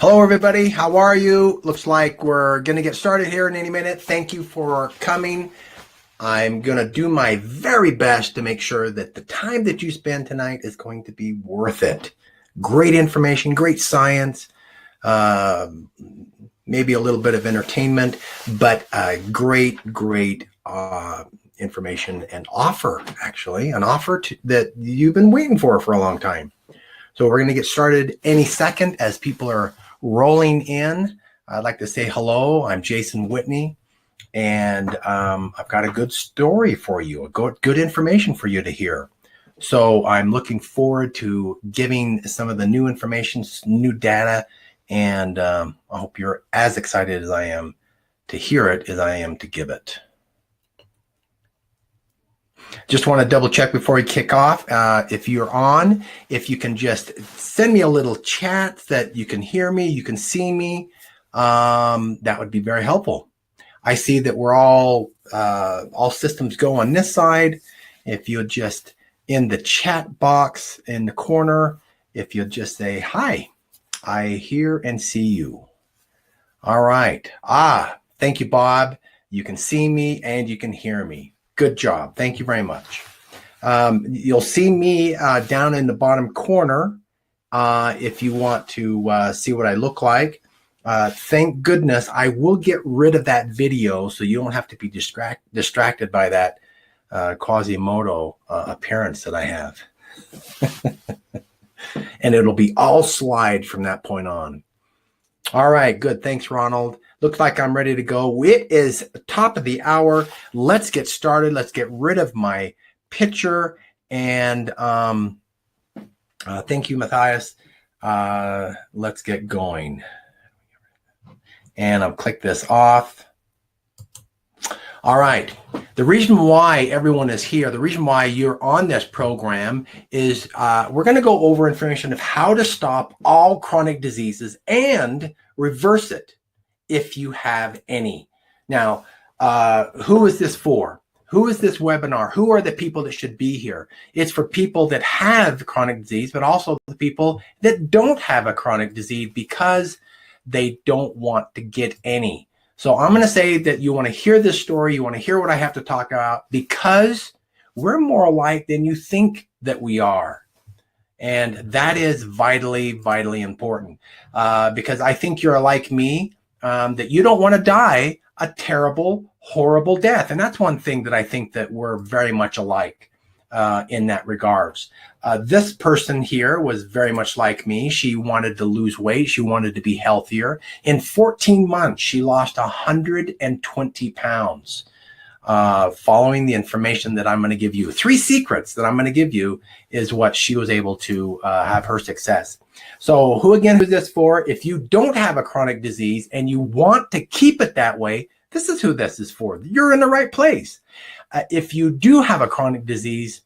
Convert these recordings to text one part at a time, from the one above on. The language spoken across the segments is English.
Hello, everybody. How are you? Looks like we're going to get started here in any minute. Thank you for coming. I'm going to do my very best to make sure that the time that you spend tonight is going to be worth it. Great information, great science, uh, maybe a little bit of entertainment, but great information and offer, actually, an offer that you've been waiting for a long time. So we're going to get started any second as people are rolling in. I'd like to say hello. I'm Jason Whitney, and I've got a good story for you, good information for you to hear. So I'm looking forward to giving some of the new information, new data, and I hope you're as excited as I am to hear it as I am to give it. Just want to double check before we kick off. If you're on, if you can just send me a little chat that you can hear me, you can see me, that would be very helpful. I see that we're all systems go on this side. If you just in the chat box in the corner, if you just say, hi, I hear and see you. All right. Thank you, Bob. You can see me and you can hear me. Good job. Thank you very much. You'll see me down in the bottom corner if you want to see what I look like. Thank goodness I will get rid of that video so you don't have to be distracted by that Quasimodo appearance that I have. And it'll be all slide from that point on. All right, good. Thanks, Ronald. Looks like I'm ready to go. It is top of the hour. Let's get started. Let's get rid of my picture. And thank you, Matthias. Let's get going. And I'll click this off. All right. The reason why everyone is here, the reason why you're on this program is we're going to go over information of how to stop all chronic diseases and reverse it if you have any. Now, who is this for? Who is this webinar? Who are the people that should be here? It's for people that have chronic disease, but also the people that don't have a chronic disease because they don't want to get any. So I'm going to say that you want to hear this story. You want to hear what I have to talk about because we're more alike than you think that we are. And that is vitally, vitally important because I think you're like me, that you don't want to die a terrible, horrible death. And that's one thing that I think that we're very much alike in that regards. This person here was very much like me. She wanted to lose weight. She wanted to be healthier. In 14 months, she lost 120 pounds. Following the information that I'm going to give you. 3 secrets that I'm going to give you is what she was able to have her success. So who's this for? If you don't have a chronic disease and you want to keep it that way, this is who this is for. You're in the right place. If you do have a chronic disease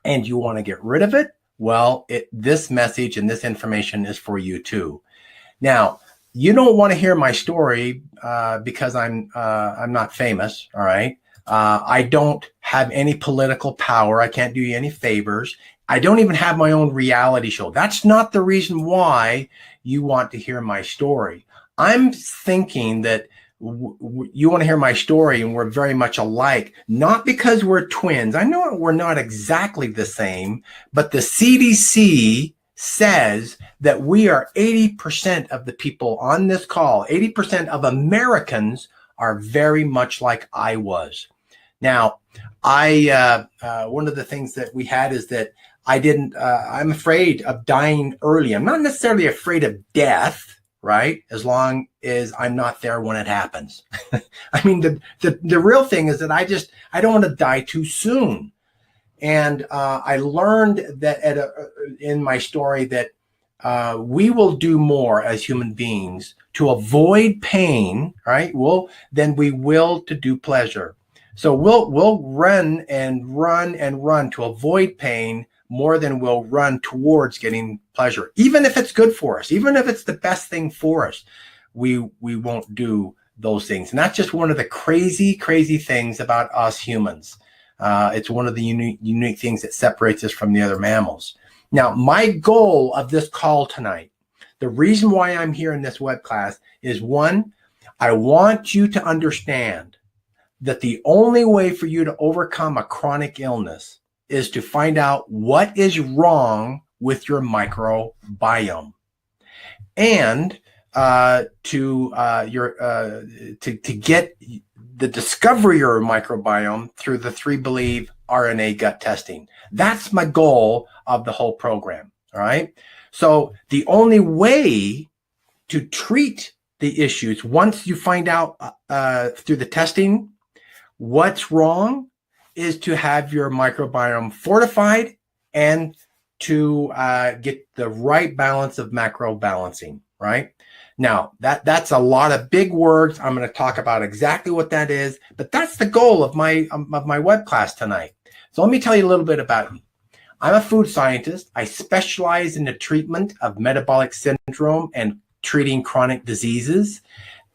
and you want to get rid of it, well, this message and this information is for you too. Now, you don't want to hear my story because I'm not famous, all right? I don't have any political power. I can't do you any favors. I don't even have my own reality show. That's not the reason why you want to hear my story. I'm thinking that you want to hear my story and we're very much alike, not because we're twins. I know we're not exactly the same, but the CDC says that we are 80% of the people on this call, 80% of Americans are very much like I was. Now, one of the things that we had is that I'm afraid of dying early. I'm not necessarily afraid of death, right? As long as I'm not there when it happens. I mean, the real thing is that I don't want to die too soon. And I learned that in my story that we will do more as human beings to avoid pain, right? Than we will to do pleasure. So we'll run and run and run to avoid pain more than we'll run towards getting pleasure. Even if it's good for us, even if it's the best thing for us, we won't do those things. And that's just one of the crazy, crazy things about us humans. It's one of the unique things that separates us from the other mammals. Now, my goal of this call tonight, The reason why I'm here in this web class is, one, I want you to understand that the only way for you to overcome a chronic illness is to find out what is wrong with your microbiome, and to get the discovery of your microbiome through the 3Believe RNA gut testing. That's my goal of the whole program. All right. So the only way to treat the issues, once you find out through the testing what's wrong, is to have your microbiome fortified and to get the right balance of macro balancing, right? Now, that's a lot of big words. I'm going to talk about exactly what that is, but that's the goal of my web class tonight. So let me tell you a little bit about me. I'm a food scientist. I specialize in the treatment of metabolic syndrome and treating chronic diseases.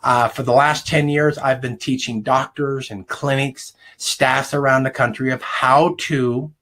For the last 10 years, I've been teaching doctors and clinics, staffs around the country, of how to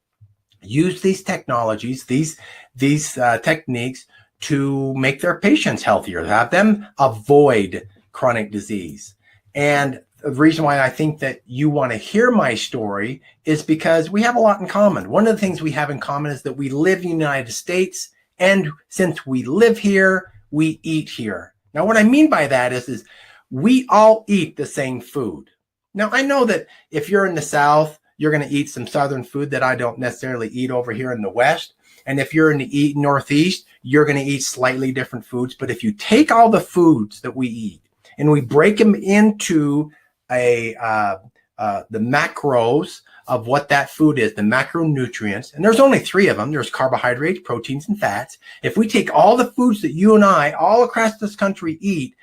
use these technologies, these techniques to make their patients healthier, have them avoid chronic disease. And the reason why I think that you want to hear my story is because we have a lot in common. One of the things we have in common is that we live in the United States, and since we live here, we eat here. Now, what I mean by that is we all eat the same food. Now, I know that if you're in the South, you're going to eat some Southern food that I don't necessarily eat over here in the West. And if you're in the Northeast, you're going to eat slightly different foods. But if you take all the foods that we eat and we break them into the macros of what that food is, the macronutrients, and there's only 3 of them. There's carbohydrates, proteins, and fats. If we take all the foods that you and I all across this country eat,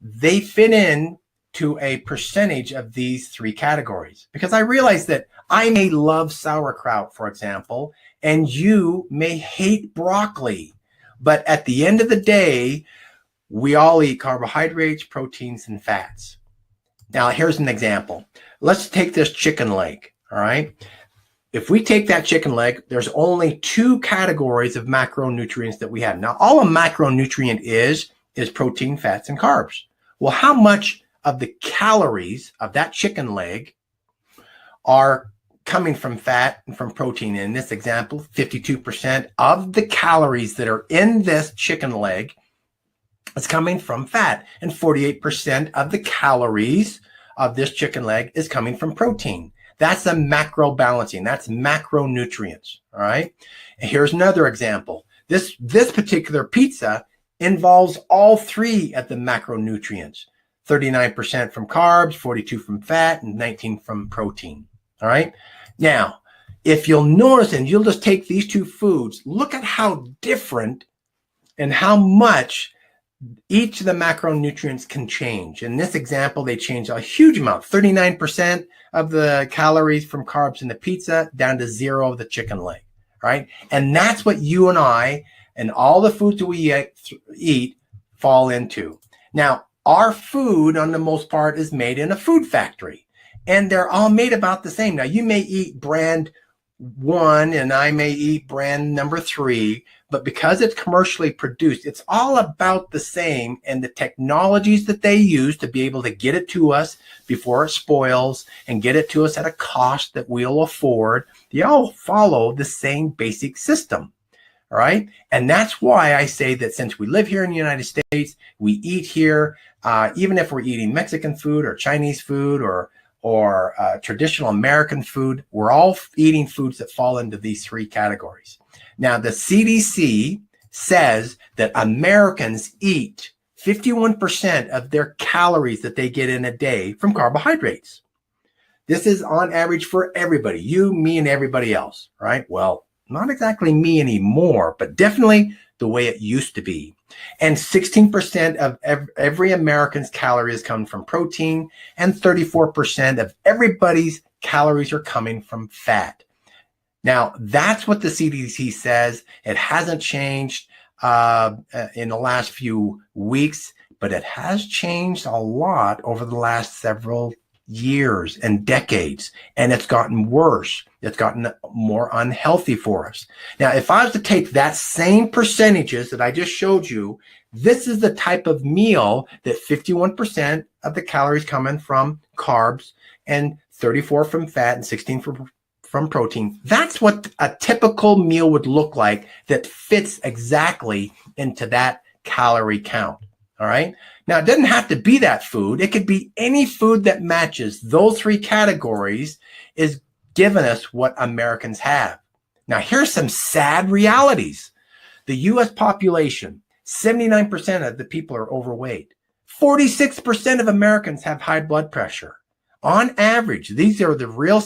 they fit in to a percentage of these 3 categories. Because I realize that I may love sauerkraut, for example, and you may hate broccoli. But at the end of the day, we all eat carbohydrates, proteins, and fats. Now, here's an example. Let's take this chicken leg, all right? If we take that chicken leg, there's only 2 categories of macronutrients that we have. Now, all a macronutrient is protein, fats, and carbs. Well, how much of the calories of that chicken leg are coming from fat and from protein? In this example, 52% of the calories that are in this chicken leg is coming from fat, and 48% of the calories of this chicken leg is coming from protein. That's a macro balancing. That's macronutrients. All right. And here's another example. This particular pizza involves all 3 of the macronutrients: 39% from carbs, 42 from fat, and 19 from protein. All right. Now, if you'll notice, and you'll just take these 2 foods, look at how different and how much each of the macronutrients can change. In this example, they change a huge amount, 39% of the calories from carbs in the pizza down to 0 of the chicken leg, right? And that's what you and I and all the foods that we eat fall into. Now, our food, on the most part, is made in a food factory, and they're all made about the same. Now, you may eat brand 1 and I may eat brand number 3, but because it's commercially produced, it's all about the same, and the technologies that they use to be able to get it to us before it spoils and get it to us at a cost that we'll afford, they all follow the same basic system. All right. And that's why I say that since we live here in the United States, we eat here, even if we're eating Mexican food or Chinese food or traditional American food, we're all eating foods that fall into these 3 categories. Now, the CDC says that Americans eat 51% of their calories that they get in a day from carbohydrates. This is on average for everybody, you, me, and everybody else, right? Well, not exactly me anymore, but definitely the way it used to be. And 16% of every American's calories come from protein, and 34% of everybody's calories are coming from fat. Now, that's what the CDC says. It hasn't changed in the last few weeks, but it has changed a lot over the last several years and decades, and it's gotten worse. It's gotten more unhealthy for us. Now, if I was to take that same percentages that I just showed you, this is the type of meal that 51% of the calories coming from carbs and 34 from fat and 16 from protein. That's what a typical meal would look like that fits exactly into that calorie count. All right. Now, it doesn't have to be that food. It could be any food that matches those three categories is giving us what Americans have. Now, here's some sad realities. The U.S. population, 79% of the people are overweight. 46% of Americans have high blood pressure. On average, these are the real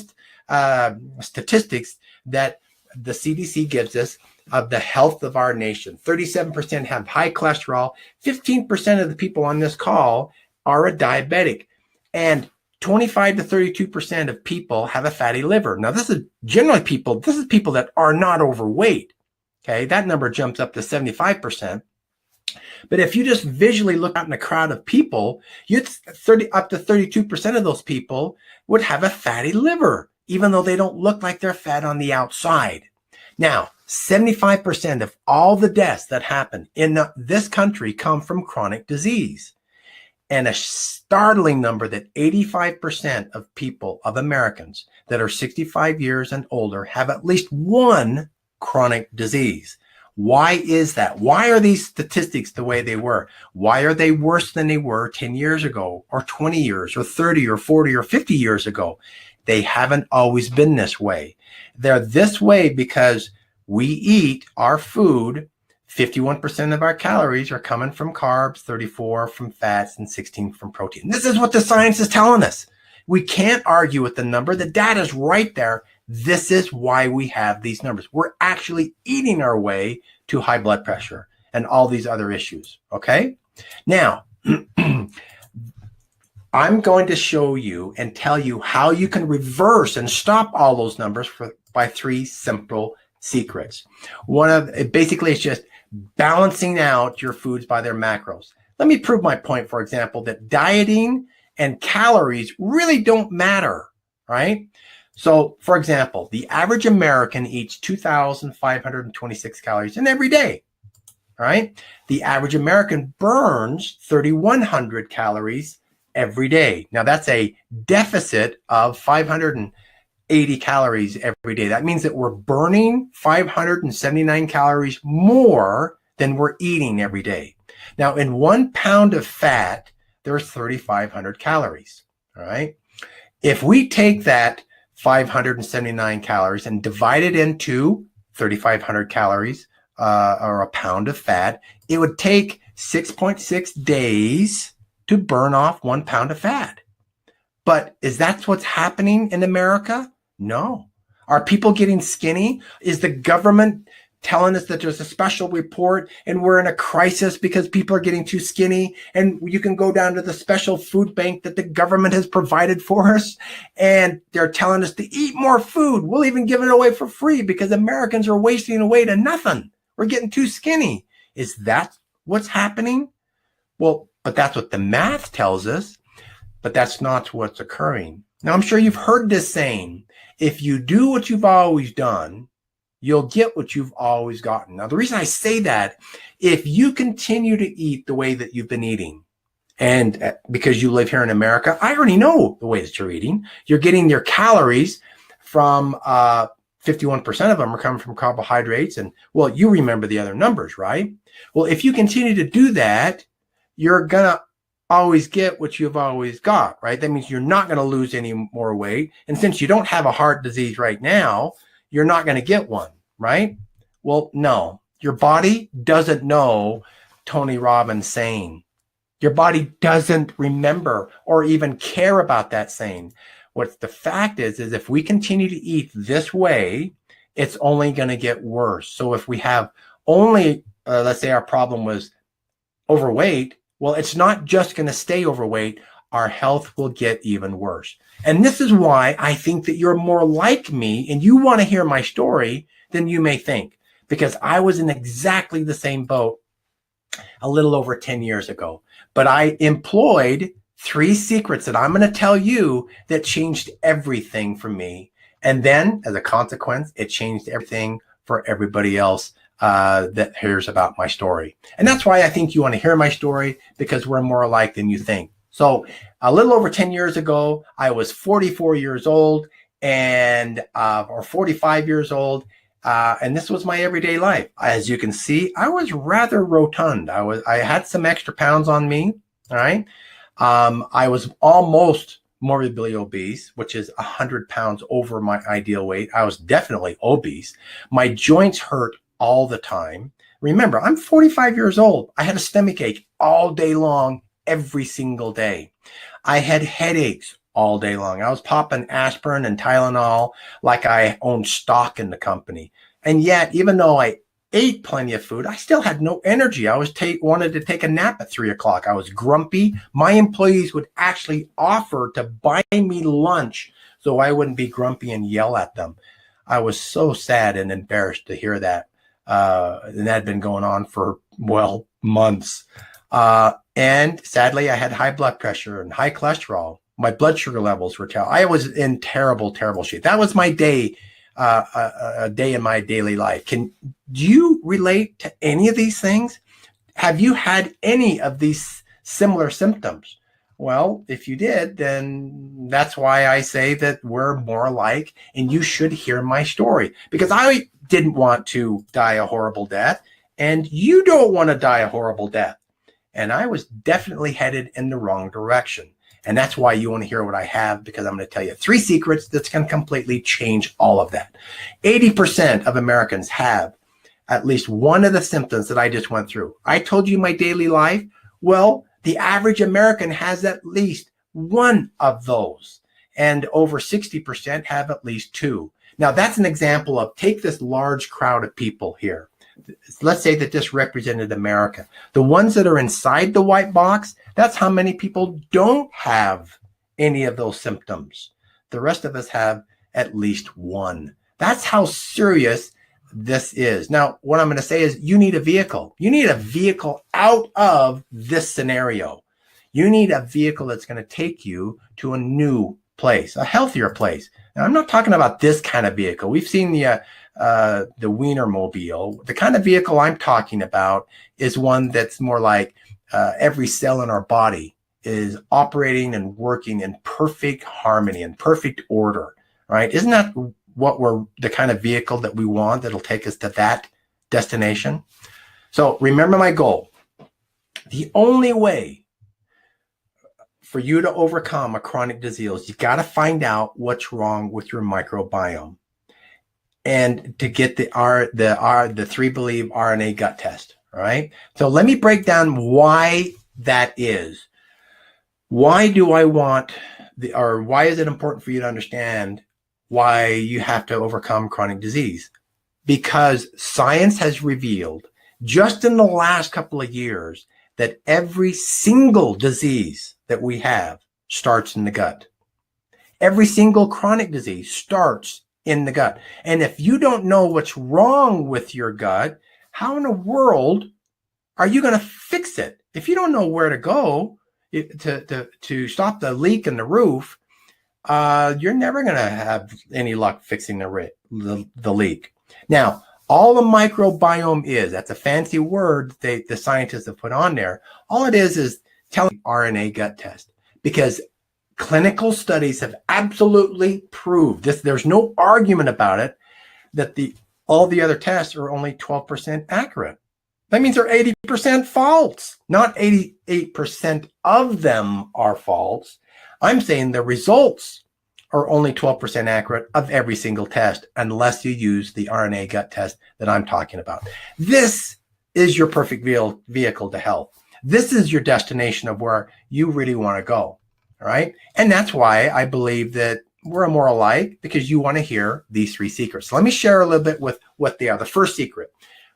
statistics that the CDC gives us of the health of our nation. 37% have high cholesterol. 15% of the people on this call are a diabetic. And 25 to 32% of people have a fatty liver. Now, this is generally people that are not overweight. Okay, that number jumps up to 75%. But if you just visually look out in a crowd of people, up to 32% of those people would have a fatty liver, even though they don't look like they're fat on the outside. Now, 75% of all the deaths that happen in this country come from chronic disease. And a startling number that 85% of people, of Americans that are 65 years and older, have at least one chronic disease. Why is that? Why are these statistics the way they were? Why are they worse than they were 10 years ago, or 20 years, or 30, or 40, or 50 years ago? They haven't always been this way. They're this way because we eat our food. 51% of our calories are coming from carbs, 34 from fats, and 16 from protein. This is what the science is telling us. We can't argue with the number. The data is right there. This is why we have these numbers. We're actually eating our way to high blood pressure and all these other issues. Okay? Now, I'm going to show you and tell you how you can reverse and stop all those numbers by three simple secrets. One of it basically is just balancing out your foods by their macros. Let me prove my point, for example, that dieting and calories really don't matter, right? So, for example, the average American eats 2,526 calories in every day, right? The average American burns 3,100 calories every day. Now, that's a deficit of 580 calories every day. That means that we're burning 579 calories more than we're eating every day. Now, in 1 pound of fat, there's 3,500 calories, all right? If we take that 579 calories and divide it into 3,500 calories or a pound of fat, it would take 6.6 days to burn off 1 pound of fat. But is that what's happening in America? No. Are people getting skinny? Is the government telling us that there's a special report and we're in a crisis because people are getting too skinny, and you can go down to the special food bank that the government has provided for us and they're telling us to eat more food? We'll even give it away for free because Americans are wasting away to nothing. We're getting too skinny. Is that what's happening? Well, but that's what the math tells us, but that's not what's occurring. Now, I'm sure you've heard this saying, if you do what you've always done, you'll get what you've always gotten. Now, the reason I say that, if you continue to eat the way that you've been eating, and because you live here in America, I already know the way that you're eating. You're getting your calories from 51% of them are coming from carbohydrates. And, well, you remember the other numbers, right? Well, if you continue to do that, you're going to always get what you've always got, right? That means you're not going to lose any more weight. And since you don't have a heart disease right now, you're not going to get one, right? Well, no, your body doesn't know Tony Robbins saying. Your body doesn't remember or even care about that saying. What the fact is if we continue to eat this way, it's only going to get worse. So if we have only, let's say our problem was overweight, well, it's not just going to stay overweight. Our health will get even worse. And this is why I think that you're more like me and you want to hear my story than you may think, because I was in exactly the same boat a little over 10 years ago. But I employed 3 secrets that I'm going to tell you that changed everything for me. And then, as a consequence, it changed everything for everybody else that hears about my story. And that's why I think you want to hear my story, because we're more alike than you think. So a little over 10 years ago, I was 44 years old and or 45 years old. And this was my everyday life. As you can see, I was rather rotund. I had some extra pounds on me. All right. I was almost morbidly obese, which is 100 pounds over my ideal weight. I was definitely obese. My joints hurt all the time. Remember, I'm 45 years old. I had a stomach ache all day long, every single day. I had headaches all day long. I was popping aspirin and Tylenol like I owned stock in the company. And yet, even though I ate plenty of food, I still had no energy. I wanted to take a nap at 3 o'clock. I was grumpy. My employees would actually offer to buy me lunch so I wouldn't be grumpy and yell at them. I was so sad and embarrassed to hear that. And that had been going on for, well, months. And sadly, I had high blood pressure and high cholesterol. My blood sugar levels were terrible. I was in terrible, terrible shape. That was my day. A day in my daily life. Do you relate to any of these things? Have you had any of these similar symptoms? Well, if you did, then that's why I say that we're more alike, and you should hear my story, because I didn't want to die a horrible death, and you don't want to die a horrible death. And I was definitely headed in the wrong direction. And that's why you want to hear what I have, because I'm going to tell you 3 secrets that's going to completely change all of that. 80% of Americans have at least one of the symptoms that I just went through. I told you my daily life. Well, the average American has at least one of those. And over 60% have at least 2. Now, that's an example of, take this large crowd of people here. Let's say that this represented America. The ones that are inside the white box, that's how many people don't have any of those symptoms. The rest of us have at least one. That's how serious this is. Now, what I'm going to say is, you need a vehicle. You need a vehicle out of this scenario. You need a vehicle that's going to take you to a new place, a healthier place. Now, I'm not talking about this kind of vehicle. We've seen the Wienermobile. The kind of vehicle I'm talking about is one that's more like every cell in our body is operating and working in perfect harmony and perfect order, right? Isn't that what the kind of vehicle that we want that'll take us to that destination? So remember my goal. The only way for you to overcome a chronic disease, you got to find out what's wrong with your microbiome, and to get the 3Believe RNA gut test. All right. So let me break down why that is. Why do I want why is it important for you to understand why you have to overcome chronic disease? Because science has revealed just in the last couple of years that every single disease that we have starts in the gut. Every single chronic disease starts in the gut. And if you don't know what's wrong with your gut, how in the world are you going to fix it? If you don't know where to go to stop the leak in the roof, you're never going to have any luck fixing the leak. Now, all the microbiome that's a fancy word the scientists have put on there. All it is telling RNA gut test, because clinical studies have absolutely proved this. There's no argument about it, that all the other tests are only 12% accurate. That means they're 80% false. Not 88% of them are false. I'm saying the results are only 12% accurate of every single test, unless you use the RNA gut test that I'm talking about. This is your perfect vehicle to health. This is your destination of where you really want to go. All right. And that's why I believe that we're more alike, because you want to hear these 3 secrets. So let me share a little bit with what they are. The first secret.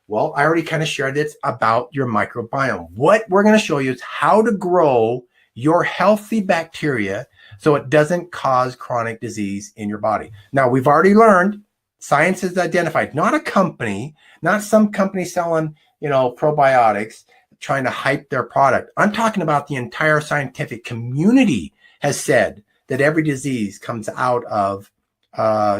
Well, I already kind of shared it's about your microbiome. What we're going to show you is how to grow your healthy bacteria so it doesn't cause chronic disease in your body. Now, we've already learned, science has identified, not a company, not some company selling, probiotics. trying to hype their product. I'm talking about the entire scientific community has said that every disease comes out of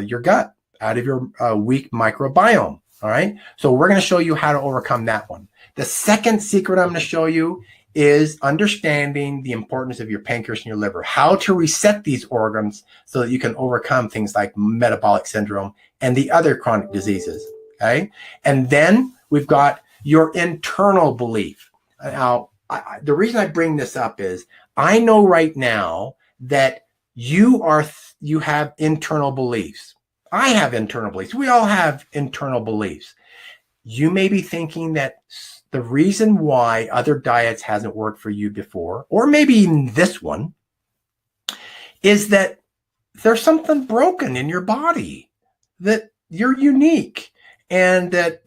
your gut, out of your weak microbiome. All right. So we're going to show you how to overcome that one. The second secret I'm going to show you is understanding the importance of your pancreas and your liver, how to reset these organs so that you can overcome things like metabolic syndrome and the other chronic diseases. Okay. And then we've got your internal belief. Now, the reason I bring this up is I know right now that you have internal beliefs. I have internal beliefs. We all have internal beliefs. You may be thinking that the reason why other diets hasn't worked for you before, or maybe even this one, is that there's something broken in your body, that you're unique, and that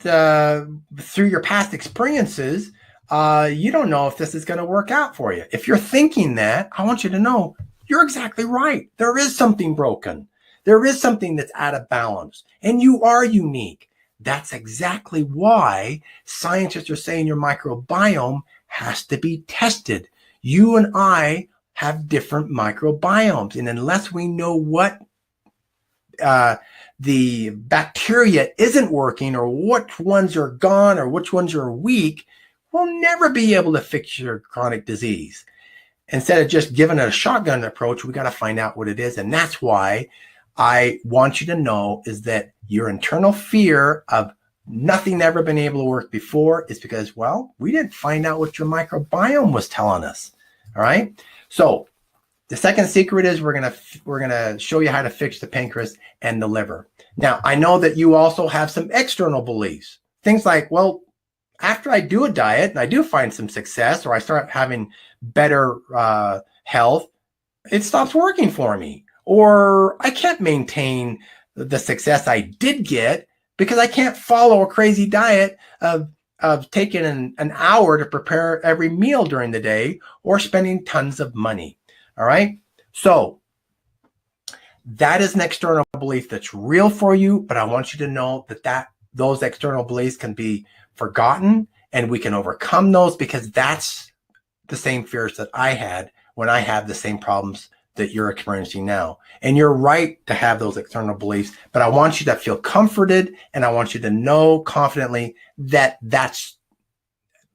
through your past experiences, you don't know if this is going to work out for you. If you're thinking that, I want you to know you're exactly right. There is something broken. There is something that's out of balance, and you are unique. That's exactly why scientists are saying your microbiome has to be tested. You and I have different microbiomes, and unless we know what the bacteria isn't working, or which ones are gone, or which ones are weak, we'll never be able to fix your chronic disease. Instead of just giving it a shotgun approach, we got to find out what it is. And that's why I want you to know is that your internal fear of nothing ever been able to work before is because, well, we didn't find out what your microbiome was telling us. All right. So the second secret is we're gonna show you how to fix the pancreas and the liver. Now, I know that you also have some external beliefs. Things like, well, after I do a diet and I do find some success, or I start having better health, it stops working for me. Or I can't maintain the success I did get because I can't follow a crazy diet of taking an hour to prepare every meal during the day, or spending tons of money. All right. So that is an external belief that's real for you, but I want you to know that those external beliefs can be forgotten, and we can overcome those, because that's the same fears that I had when I had the same problems that you're experiencing now. And you're right to have those external beliefs, but I want you to feel comforted, and I want you to know confidently that that's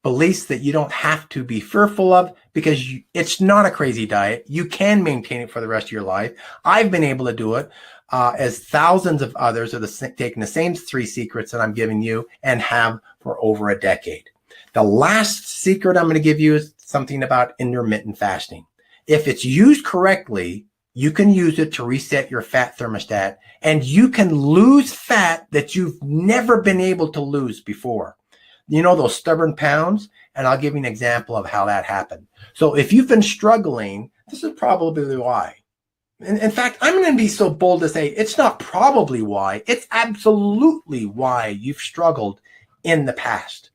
beliefs that you don't have to be fearful of, because it's not a crazy diet. You can maintain it for the rest of your life. I've been able to do it, as thousands of others are taking the same 3 secrets that I'm giving you and have for over a decade. The last secret I'm going to give you is something about intermittent fasting. If it's used correctly, you can use it to reset your fat thermostat, and you can lose fat that you've never been able to lose before. You know, those stubborn pounds? And I'll give you an example of how that happened. So if you've been struggling, this is probably why. In fact, I'm going to be so bold to say it's not probably why, it's absolutely why you've struggled in the past.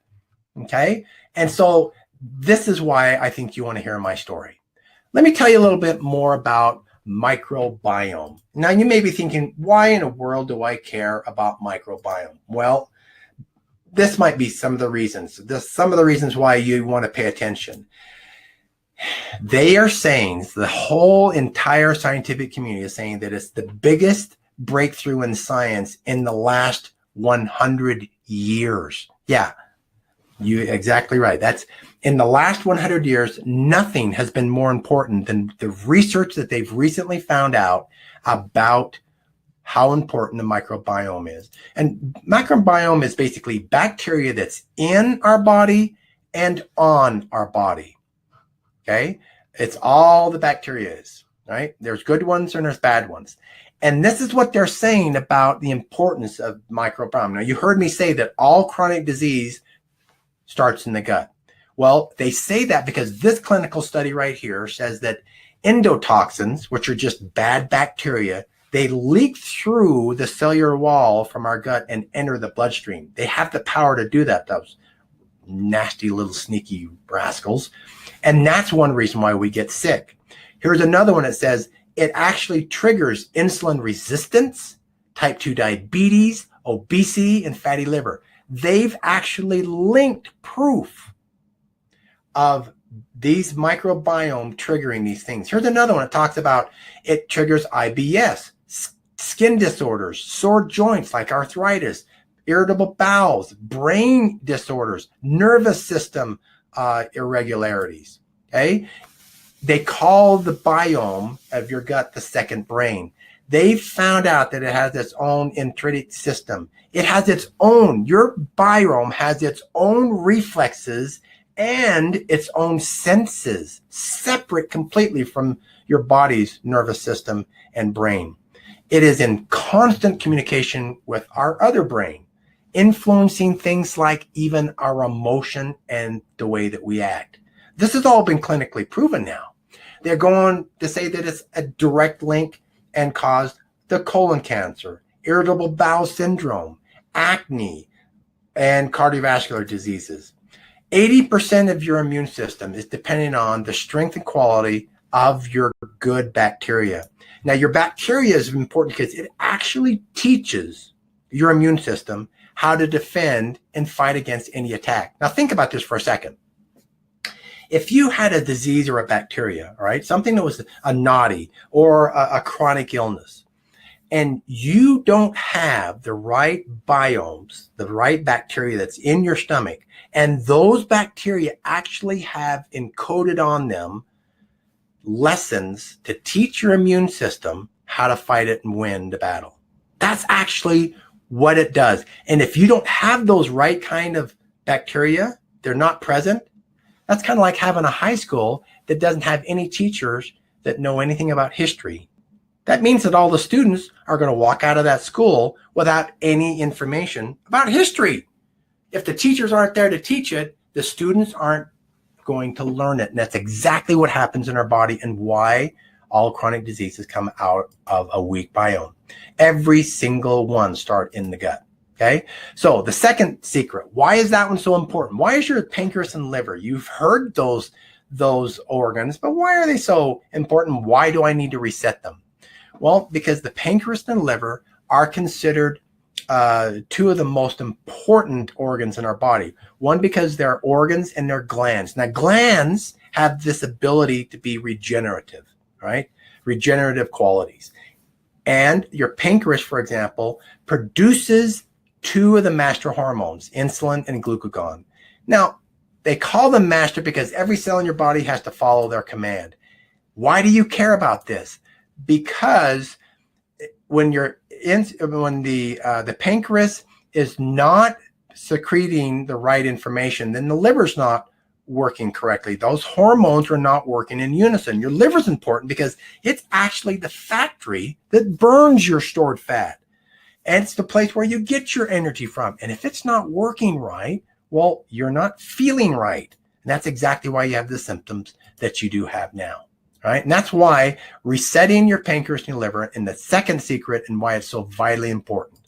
Okay? And so this is why I think you want to hear my story. Let me tell you a little bit more about microbiome. Now, you may be thinking, why in the world do I care about microbiome? Well, this might be some of the reasons. Some of the reasons why you want to pay attention. They are saying, the whole entire scientific community is saying that it's the biggest breakthrough in science in the last 100 years. Yeah, you're exactly right. That's in the last 100 years, nothing has been more important than the research that they've recently found out about how important the microbiome is. And microbiome is basically bacteria that's in our body and on our body. Okay? It's all the bacteria is, right? There's good ones and there's bad ones. And this is what they're saying about the importance of microbiome. Now, you heard me say that all chronic disease starts in the gut. Well, they say that because this clinical study right here says that endotoxins, which are just bad bacteria, they leak through the cellular wall from our gut and enter the bloodstream. They have the power to do that, those nasty little sneaky rascals. And that's one reason why we get sick. Here's another one that says it actually triggers insulin resistance, type 2 diabetes, obesity, and fatty liver. They've actually linked proof of these microbiome triggering these things. Here's another one. It talks about it triggers IBS, skin disorders, sore joints like arthritis, irritable bowels, brain disorders, nervous system irregularities. Okay. They call the biome of your gut the second brain. They found out that it has its own intrinsic system. It has its own, your biome has its own reflexes and its own senses, separate completely from your body's nervous system and brain. It is in constant communication with our other brain, influencing things like even our emotion and the way that we act. This has all been clinically proven now. They're going to say that it's a direct link and caused the colon cancer, irritable bowel syndrome, acne, and cardiovascular diseases. 80% of your immune system is dependent on the strength and quality of your good bacteria. Now, your bacteria is important because it actually teaches your immune system how to defend and fight against any attack. Now, think about this for a second. If you had a disease or a bacteria, all right, something that was a naughty or a chronic illness, and you don't have the right biomes, the right bacteria that's in your stomach, and those bacteria actually have encoded on them lessons to teach your immune system how to fight it and win the battle. That's actually what it does. And if you don't have those right kind of bacteria, they're not present. That's kind of like having a high school that doesn't have any teachers that know anything about history. That means that all the students are going to walk out of that school without any information about history. If the teachers aren't there to teach it, the students aren't going to learn it. And that's exactly what happens in our body and why all chronic diseases come out of a weak biome. Every single one start in the gut. Okay. So the second secret, why is that one so important? Why is your pancreas and liver? You've heard those organs, but why are they so important? Why do I need to reset them? Well, because the pancreas and liver are considered two of the most important organs in our body. One, because they're organs and they're glands. Now, glands have this ability to be regenerative, right? Regenerative qualities. And your pancreas, for example, produces two of the master hormones, insulin and glucagon. Now, they call them master because every cell in your body has to follow their command. Why do you care about this? Because when the pancreas is not secreting the right information, then the liver's not working correctly. Those hormones are not working in unison. Your liver's important because it's actually the factory that burns your stored fat. And it's the place where you get your energy from. And if it's not working right, well, you're not feeling right. And that's exactly why you have the symptoms that you do have now. Right? And that's why resetting your pancreas and your liver, and the second secret and why it's so vitally important.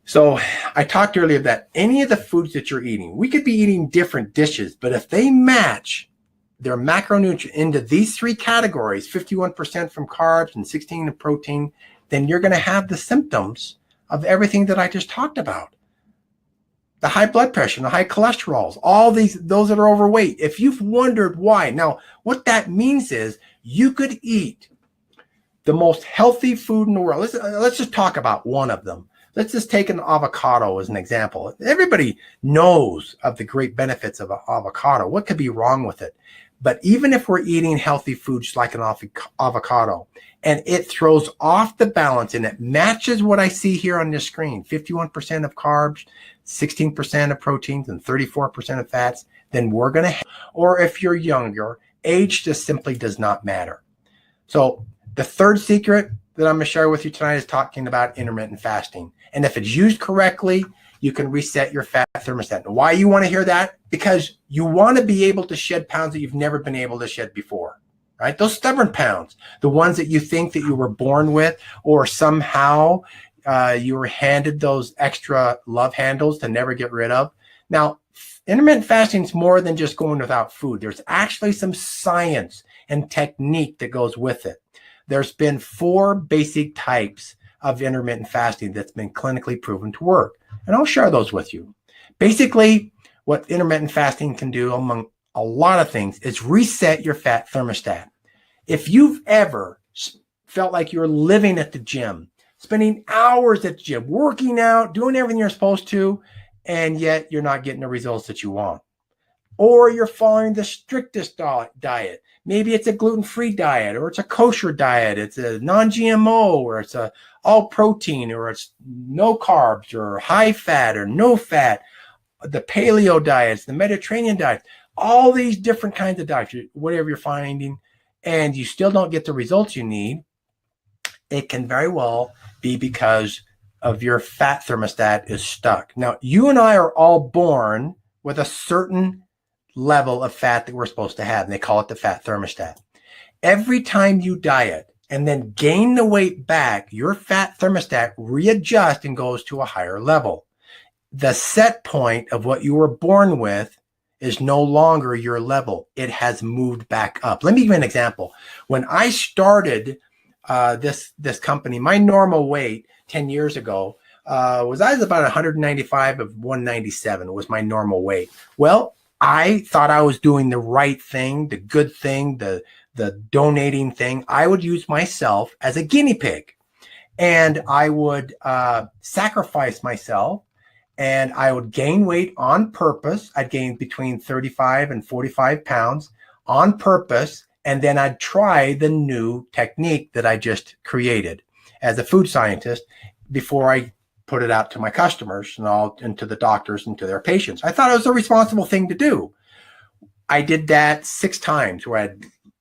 So I talked earlier that any of the foods that you're eating, we could be eating different dishes, but if they match their macronutrient into these three categories, 51% from carbs and 16% of protein, then you're going to have the symptoms of everything that I just talked about. The high blood pressure, the high cholesterols, all those that are overweight. If you've wondered why, now what that means is you could eat the most healthy food in the world. Let's just talk about one of them. Let's just take an avocado as an example. Everybody knows of the great benefits of an avocado. What could be wrong with it? But even if we're eating healthy foods like an avocado, and it throws off the balance and it matches what I see here on this screen, 51% of carbs, 16% of proteins, and 34% of fats, then we're going to, or if you're younger, age just simply does not matter. So the third secret that I'm going to share with you tonight is talking about intermittent fasting. And if it's used correctly, you can reset your fat thermostat. And why you want to hear that? Because you want to be able to shed pounds that you've never been able to shed before, right? Those stubborn pounds, the ones that you think that you were born with, or somehow you were handed those extra love handles to never get rid of. Now, intermittent fasting is more than just going without food. There's actually some science and technique that goes with it. There's been 4 basic types of intermittent fasting that's been clinically proven to work. And I'll share those with you. Basically, what intermittent fasting can do, among a lot of things, is reset your fat thermostat. If you've ever felt like you're living at the gym, spending hours at the gym, working out, doing everything you're supposed to, and yet you're not getting the results that you want, or you're following the strictest diet. Maybe it's a gluten-free diet, or it's a kosher diet, it's a non-GMO, or it's a all protein, or it's no carbs, or high fat, or no fat, the paleo diets, the Mediterranean diet, all these different kinds of diets, whatever you're finding, and you still don't get the results you need, it can very well be because of your fat thermostat is stuck. Now, you and I are all born with a certain level of fat that we're supposed to have, and they call it the fat thermostat. Every time you diet and then gain the weight back, your fat thermostat readjusts and goes to a higher level. The set point of what you were born with is no longer your level. It has moved back up. Let me give you an example. When I started this company, my normal weight 10 years ago I was about 195 of 197 was my normal weight. Well, I thought I was doing the right thing, the good thing, the donating thing. I would use myself as a guinea pig, and I would sacrifice myself, and I would gain weight on purpose. I'd gain between 35 and 45 pounds on purpose, and then I'd try the new technique that I just created as a food scientist before I put it out to my customers and to the doctors and to their patients. I thought it was a responsible thing to do. I did that 6 times where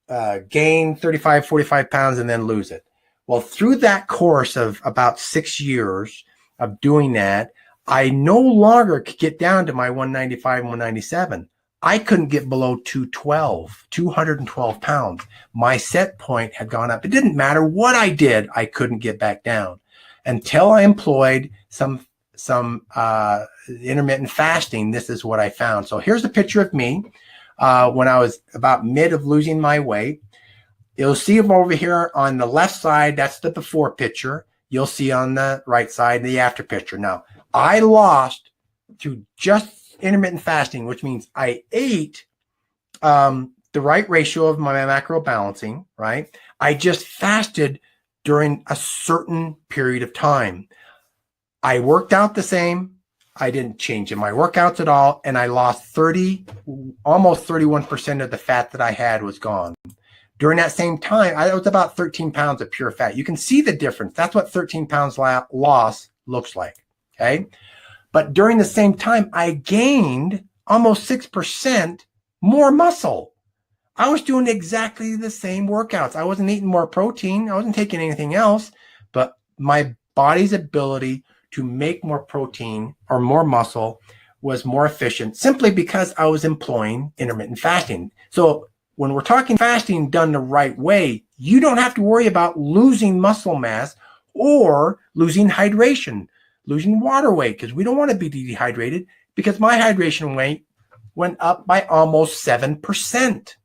I'd gain 35, 45 pounds and then lose it. Well, through that course of about 6 years of doing that, I no longer could get down to my 195 and 197. I couldn't get below 212 pounds. My set point had gone up. It didn't matter what I did. I couldn't get back down until I employed some intermittent fasting. This is what I found. So here's a picture of me when I was about mid of losing my weight. You'll see over here on the left side, that's the before picture. You'll see on the right side the after picture. Now, I lost through just intermittent fasting, which means I ate the right ratio of my macro balancing, right? I just fasted during a certain period of time. I worked out the same. I didn't change in my workouts at all. And I lost almost 31% of the fat that I had was gone. During that same time, I was about 13 pounds of pure fat. You can see the difference. That's what 13 pounds loss looks like, okay? But during the same time, I gained almost 6% more muscle. I was doing exactly the same workouts. I wasn't eating more protein. I wasn't taking anything else, but my body's ability to make more protein or more muscle was more efficient simply because I was employing intermittent fasting. So when we're talking fasting done the right way, you don't have to worry about losing muscle mass or losing hydration, losing water weight, because we don't want to be dehydrated, because my hydration weight went up by almost 7%.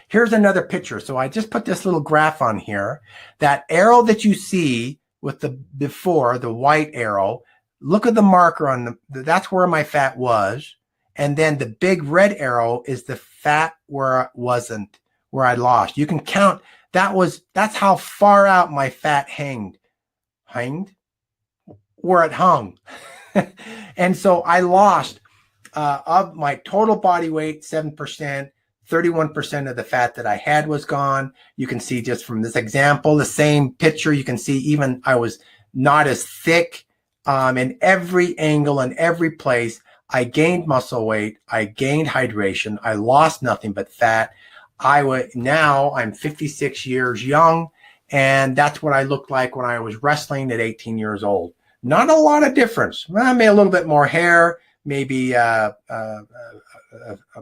Here's another picture. So I just put this little graph on here. That arrow that you see with the before, the white arrow, look at the marker on that's where my fat was. And then the big red arrow is the fat where it wasn't, where I lost. You can count, that's how far out my fat hanged, where it hung. And so I lost of my total body weight, 7%, 31% of the fat that I had was gone. You can see just from this example, the same picture, you can see even I was not as thick in every angle and every place. I gained muscle weight. I gained hydration. I lost nothing but fat. Now I'm 56 years young, and that's what I looked like when I was wrestling at 18 years old. Not a lot of difference. I made a little bit more hair, maybe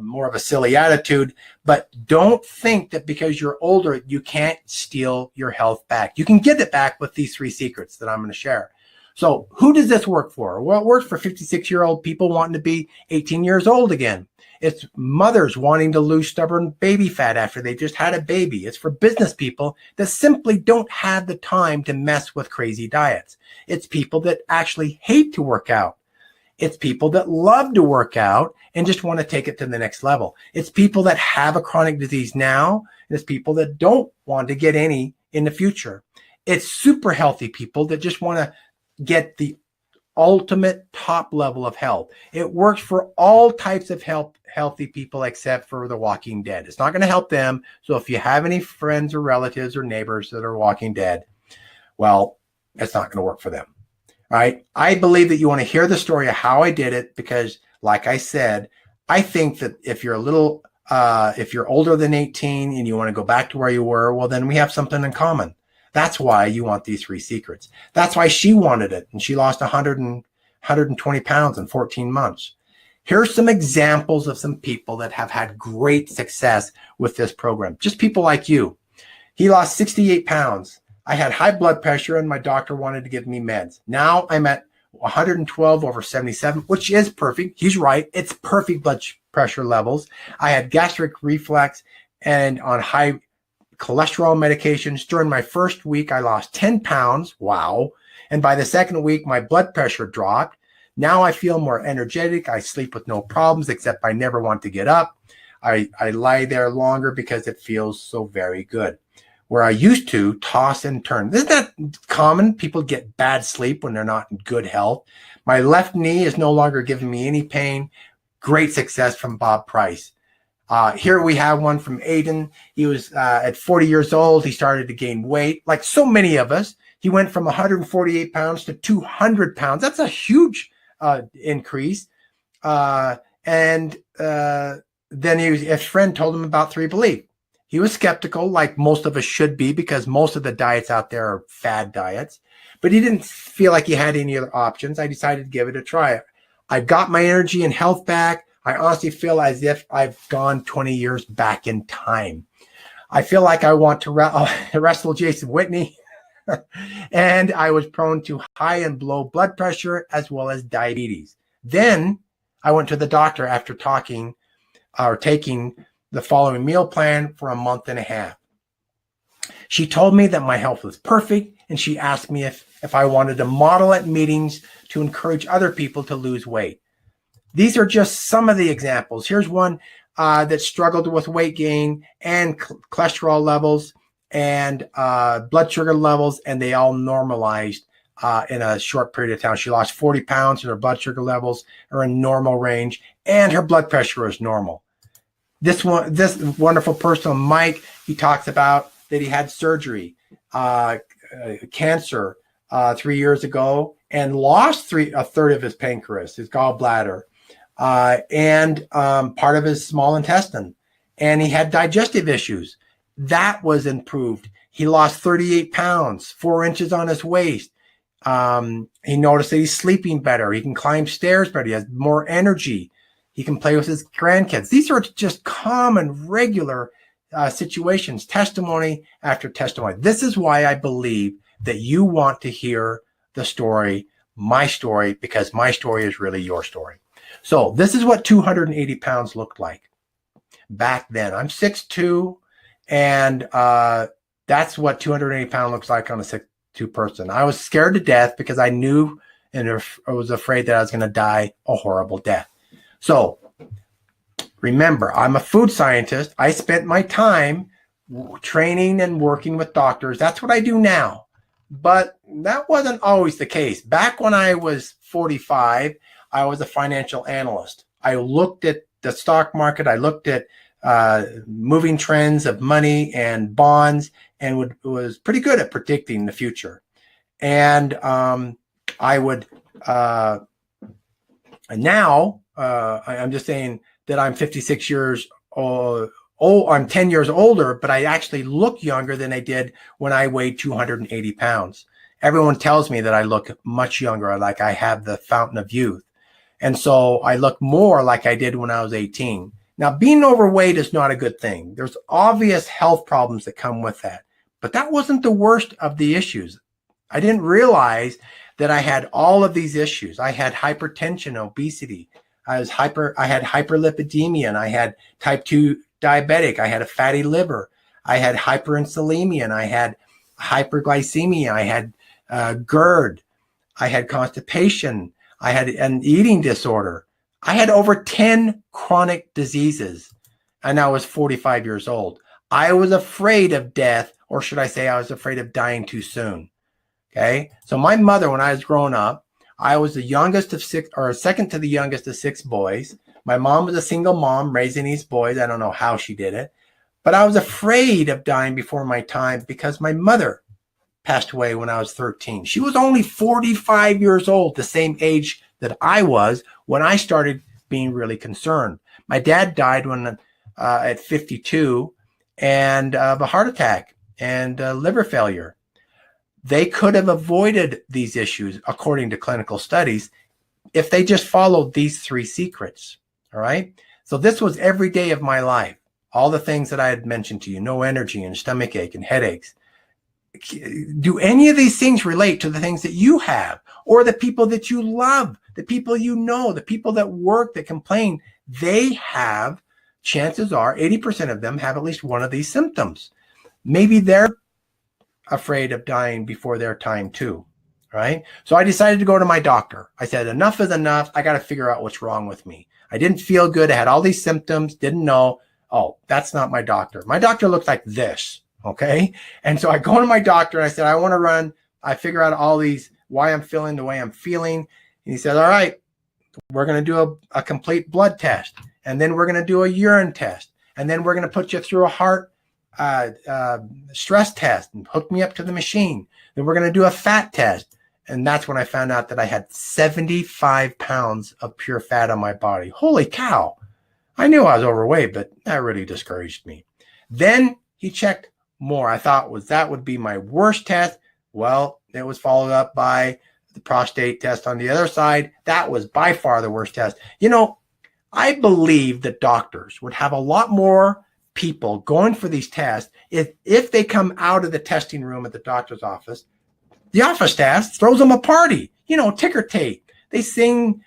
more of a silly attitude, but don't think that because you're older, you can't steal your health back. You can get it back with these 3 secrets that I'm going to share. So who does this work for? Well, it works for 56-year-old people wanting to be 18 years old again. It's mothers wanting to lose stubborn baby fat after they just had a baby. It's for business people that simply don't have the time to mess with crazy diets. It's people that actually hate to work out. It's people that love to work out and just want to take it to the next level. It's people that have a chronic disease now, and it's people that don't want to get any in the future. It's super healthy people that just want to get the ultimate top level of health. It works for all types of healthy people except for the Walking Dead. It's not going to help them. So if you have any friends or relatives or neighbors that are Walking Dead, well, it's not going to work for them. All right. I believe that you want to hear the story of how I did it because, like I said, I think that if you're if you're older than 18 and you want to go back to where you were, well, then we have something in common. That's why you want these 3 secrets. That's why she wanted it. And she lost 120 pounds in 14 months. Here's some examples of some people that have had great success with this program. Just people like you. He lost 68 pounds. I had high blood pressure and my doctor wanted to give me meds. Now I'm at 112/77, which is perfect. He's right. It's perfect blood pressure levels. I had gastric reflux and on high cholesterol medications. During my first week, I lost 10 pounds. Wow. And by the second week, my blood pressure dropped. Now I feel more energetic. I sleep with no problems, except I never want to get up. I lie there longer because it feels so very good. Where I used to toss and turn. Isn't that common? People get bad sleep when they're not in good health. My left knee is no longer giving me any pain. Great success from Bob Price. Here we have one from Aiden. He was at 40 years old. He started to gain weight. Like so many of us, he went from 148 pounds to 200 pounds. That's a huge increase. Then his friend told him about 3 Believe. He was skeptical, like most of us should be, because most of the diets out there are fad diets. But he didn't feel like he had any other options. I decided to give it a try. I got my energy and health back. I honestly feel as if I've gone 20 years back in time. I feel like I want to wrestle Jason Whitney. And I was prone to high and low blood pressure as well as diabetes. Then I went to the doctor after taking the following meal plan for a month and a half. She told me that my health was perfect, and she asked me if I wanted to model at meetings to encourage other people to lose weight. These are just some of the examples. Here's one that struggled with weight gain and cholesterol levels and blood sugar levels, and they all normalized in a short period of time. She lost 40 pounds, and her blood sugar levels are in normal range, and her blood pressure is normal. This wonderful person, Mike, he talks about that he had surgery, cancer 3 years ago, and lost a third of his pancreas, his gallbladder, and part of his small intestine. And he had digestive issues. That was improved. He lost 38 pounds, 4 inches on his waist. He noticed that he's sleeping better. He can climb stairs better. He has more energy. He can play with his grandkids. These are just common, regular situations, testimony after testimony. This is why I believe that you want to hear the story, my story, because my story is really your story. So this is what 280 pounds looked like back then. I'm 6'2", and that's what 280 pounds looks like on a 6'2" person. I was scared to death because I knew and I was afraid that I was going to die a horrible death. So remember, I'm a food scientist. I spent my time training and working with doctors. That's what I do now. But that wasn't always the case. Back when I was 45, I was a financial analyst. I looked at the stock market. I looked at moving trends of money and bonds, and was pretty good at predicting the future. And I would now I'm just saying that I'm 56 years old. I'm 10 years older, but I actually look younger than I did when I weighed 280 pounds. Everyone tells me that I look much younger, like I have the fountain of youth. And so I look more like I did when I was 18. Now, being overweight is not a good thing. There's obvious health problems that come with that. But that wasn't the worst of the issues. I didn't realize that I had all of these issues. I had hypertension, obesity. I had hyperlipidemia, and I had type 2 diabetic. I had a fatty liver. I had hyperinsulinemia, and I had hyperglycemia. I had GERD. I had constipation. I had an eating disorder. I had over 10 chronic diseases, and I was 45 years old. I was afraid of death, or should I say I was afraid of dying too soon. Okay. So my mother, when I was growing up, I was the youngest of six, or second to the youngest of six boys. My mom was a single mom raising these boys. I don't know how she did it, but I was afraid of dying before my time because my mother passed away when I was 13. She was only 45 years old, the same age that I was when I started being really concerned. My dad died when at 52 and of a heart attack and liver failure. They could have avoided these issues, according to clinical studies, if they just followed these three secrets. All right. So this was every day of my life. All the things that I had mentioned to you, no energy and stomach ache and headaches. Do any of these things relate to the things that you have or the people that you love, the people you know, the people that work, that complain? They have, chances are 80% of them have at least one of these symptoms. Maybe they're afraid of dying before their time too, right? So I decided to go to my doctor. I said, enough is enough. I got to figure out what's wrong with me. I didn't feel good. I had all these symptoms, didn't know. Oh, that's not my doctor. My doctor looks like this, okay? And so I go to my doctor and I said, I want to run. I figure out all these, why I'm feeling the way I'm feeling. And he said, all right, we're going to do a complete blood test. And then we're going to do a urine test. And then we're going to put you through a heart stress test and hook me up to the machine. Then we're going to do a fat test. And that's when I found out that I had 75 pounds of pure fat on my body. Holy cow. I knew I was overweight, but that really discouraged me. Then he checked more. I thought that would be my worst test. Well, it was followed up by the prostate test on the other side. That was by far the worst test. You know, I believe that doctors would have a lot more people going for these tests if they come out of the testing room at the doctor's office. The office staff throws them a party, ticker tape. They sing,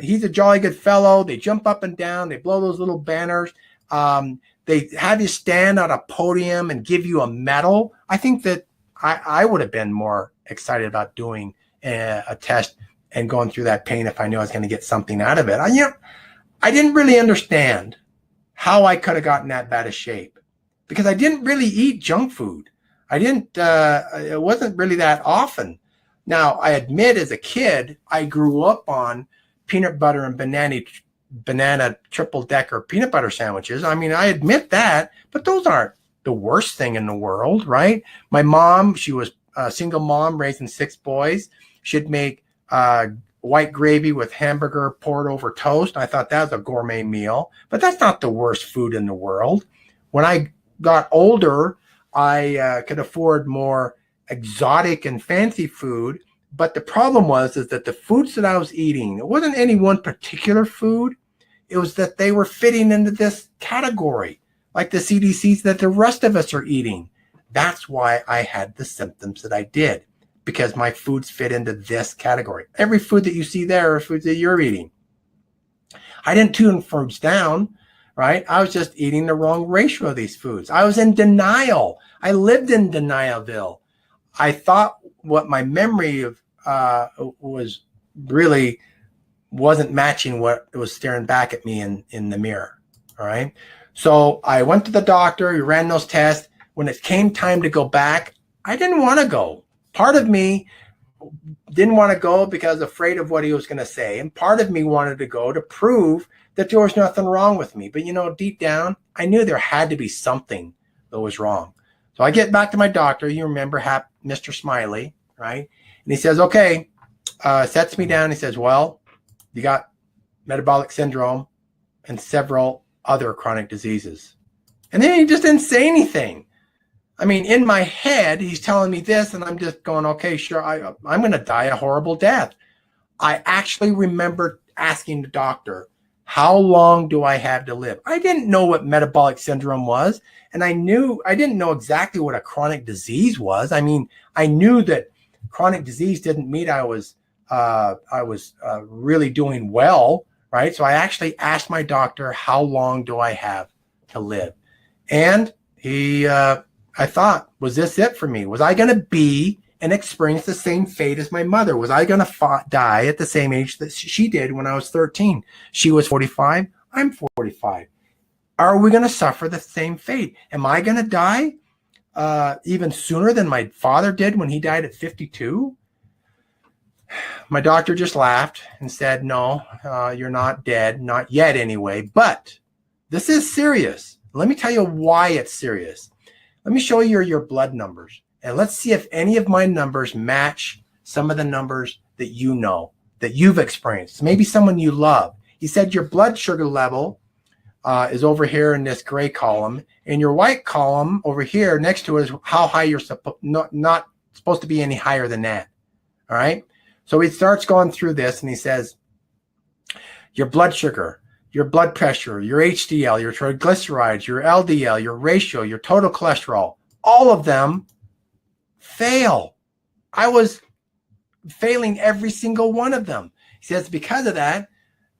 he's a jolly good fellow. They jump up and down. They blow those little banners. They have you stand on a podium and give you a medal. I think that I would have been more excited about doing a test and going through that pain if I knew I was going to get something out of it. I didn't really understand how I could have gotten that bad of shape because I didn't really eat junk food. It wasn't really that often. Now, I admit as a kid, I grew up on peanut butter and banana triple decker peanut butter sandwiches. I mean, I admit that, but those aren't the worst thing in the world, right? My mom, she was a single mom raising six boys. She'd make white gravy with hamburger poured over toast. I thought that was a gourmet meal, but that's not the worst food in the world. When I got older, I could afford more exotic and fancy food. But the problem was that the foods that I was eating, it wasn't any one particular food. It was that they were fitting into this category, like the CDCs that the rest of us are eating. That's why I had the symptoms that I did, because my foods fit into this category. Every food that you see there are foods that you're eating. I didn't tune foods down, right? I was just eating the wrong ratio of these foods. I was in denial. I lived in Denialville. I thought what my memory of was really wasn't matching what was staring back at me in the mirror. All right. So I went to the doctor. He ran those tests. When it came time to go back, I didn't want to go. Part of me didn't want to go because afraid of what he was going to say. And part of me wanted to go to prove that there was nothing wrong with me. But, deep down, I knew there had to be something that was wrong. So I get back to my doctor. You remember Mr. Smiley, right? And he says, okay, sets me down. He says, well, you got metabolic syndrome and several other chronic diseases. And then he just didn't say anything. I mean, in my head, he's telling me this, and I'm just going, okay, sure, I'm going to die a horrible death. I actually remember asking the doctor, how long do I have to live? I didn't know what metabolic syndrome was, and I didn't know exactly what a chronic disease was. I mean, I knew that chronic disease didn't mean I was really doing well, right? So I actually asked my doctor, how long do I have to live? And he... I thought, was this it for me? Was I going to be and experience the same fate as my mother? Was I going to die at the same age that she did when I was 13? She was 45. I'm 45. Are we going to suffer the same fate? Am I going to die even sooner than my father did when he died at 52? My doctor just laughed and said, no, you're not dead, not yet anyway, but this is serious. Let me tell you why it's serious. Let me show you your blood numbers, and let's see if any of my numbers match some of the numbers that you know, that you've experienced, maybe someone you love. He said your blood sugar level is over here in this gray column, and your white column over here next to it is how high you're not supposed to be any higher than that. All right. So he starts going through this, and he says, your blood sugar, your blood pressure, your HDL, your triglycerides, your LDL, your ratio, your total cholesterol, all of them fail. I was failing every single one of them. He says, because of that,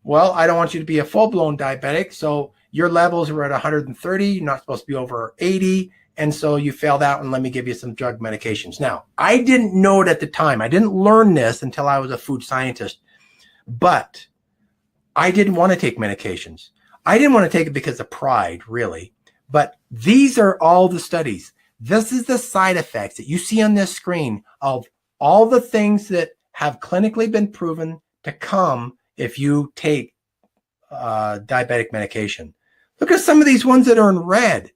well, I don't want you to be a full-blown diabetic, so your levels were at 130, you're not supposed to be over 80, and so you failed out, and let me give you some drug medications. Now, I didn't know it at the time. I didn't learn this until I was a food scientist, but I didn't want to take medications. I didn't want to take it because of pride, really, but these are all the studies. This is the side effects that you see on this screen of all the things that have clinically been proven to come if you take diabetic medication. Look at some of these ones that are in red.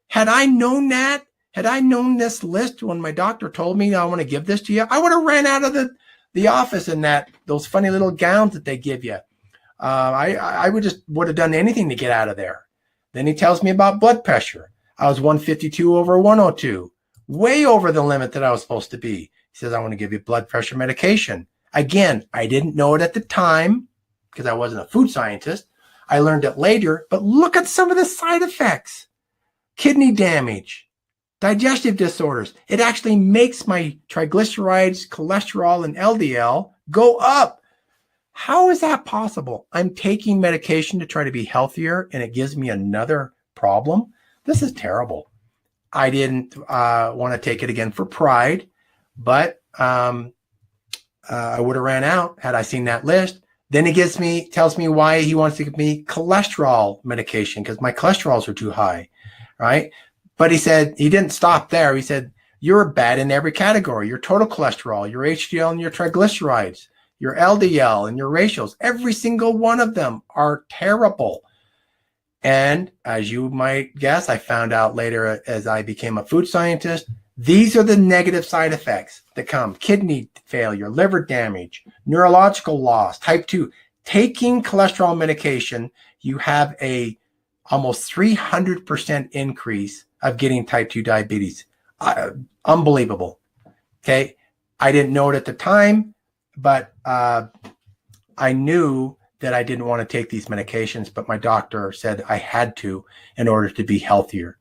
Had I known that, had I known this list when my doctor told me I want to give this to you, I would have ran out of the office in those funny little gowns that they give you. I would have done anything to get out of there. Then he tells me about blood pressure. I was 152 over 102, way over the limit that I was supposed to be. He says, I want to give you blood pressure medication. Again, I didn't know it at the time because I wasn't a food scientist. I learned it later, but look at some of the side effects. Kidney damage, digestive disorders. It actually makes my triglycerides, cholesterol, and LDL go up. How is that possible? I'm taking medication to try to be healthier, and it gives me another problem. This is terrible. I didn't want to take it again for pride, but I would have ran out had I seen that list. Then he tells me why he wants to give me cholesterol medication because my cholesterols are too high, right? But he said he didn't stop there. He said, you're bad in every category. Your total cholesterol, your HDL and your triglycerides, your LDL and your ratios, every single one of them are terrible. And as you might guess, I found out later as I became a food scientist, these are the negative side effects that come: kidney failure, liver damage, neurological loss, type 2. Taking cholesterol medication, you have a almost 300% increase of getting type 2 diabetes. Unbelievable. Okay. I didn't know it at the time, but I knew that I didn't want to take these medications, but my doctor said I had to in order to be healthier.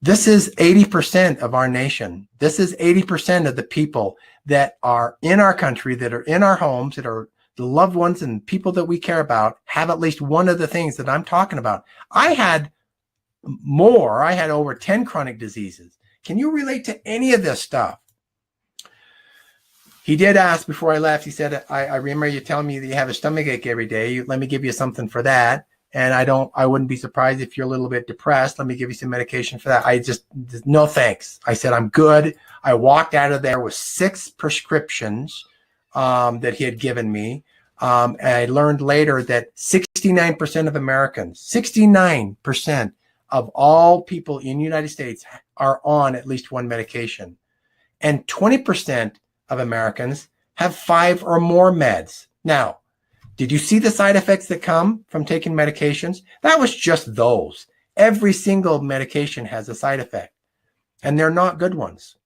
This is 80% of our nation. This is 80% of the people that are in our country, that are in our homes, that are the loved ones and people that we care about, have at least one of the things that I'm talking about. I had more. I had over 10 chronic diseases. Can you relate to any of this stuff? He did ask before I left. He said, I remember you telling me that you have a stomach ache every day. Let me give you something for that. And I wouldn't be surprised if you're a little bit depressed. Let me give you some medication for that. No thanks. I said, I'm good. I walked out of there with 6 prescriptions that he had given me. And I learned later that 69% of Americans, 69% of all people in the United States are on at least one medication. And 20% of Americans have 5 or more meds. Now, did you see the side effects that come from taking medications? That was just those. Every single medication has a side effect, and they're not good ones.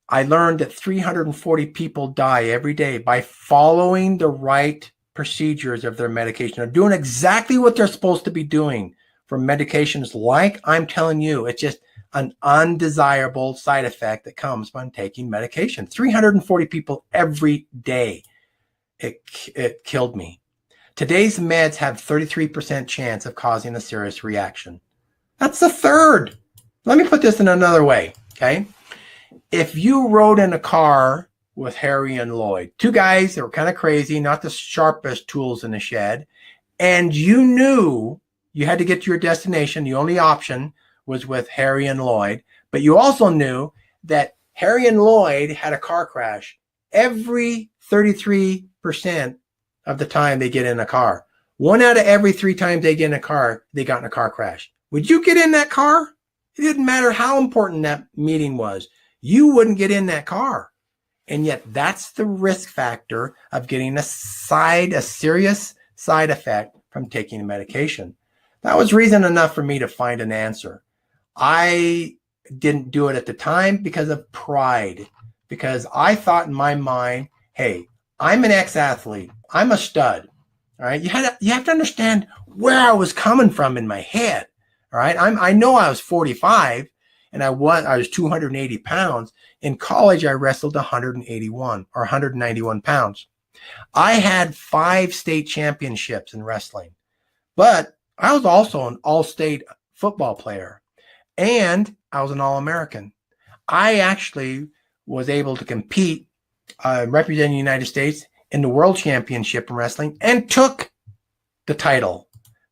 I learned that 340 people die every day by following the right procedures of their medication. They're doing exactly what they're supposed to be doing for medications like I'm telling you. It's just an undesirable side effect that comes from taking medication. 340 people every day. It killed me. Today's meds have 33% chance of causing a serious reaction. That's a third. Let me put this in another way, okay? if you rode in a car with Harry and Lloyd, two guys that were kind of crazy, not the sharpest tools in the shed, and you knew you had to get to your destination, the only option was with Harry and Lloyd, but you also knew that Harry and Lloyd had a car crash every 33% of the time they get in a car. 1 out of every 3 times they get in a car, they got in a car crash. Would you get in that car? It didn't matter how important that meeting was. You wouldn't get in that car. And yet that's the risk factor of getting a serious side effect from taking the medication. That was reason enough for me to find an answer. I didn't do it at the time because of pride, because I thought in my mind, hey, I'm an ex-athlete. I'm a stud. All right. You have to understand where I was coming from in my head. All right. I know I was 45 and I was 280 pounds. In college, I wrestled 181 or 191 pounds. I had 5 state championships in wrestling, but I was also an all-state football player and I was an All-American. I actually was able to compete representing the United States in the World Championship in wrestling and took the title.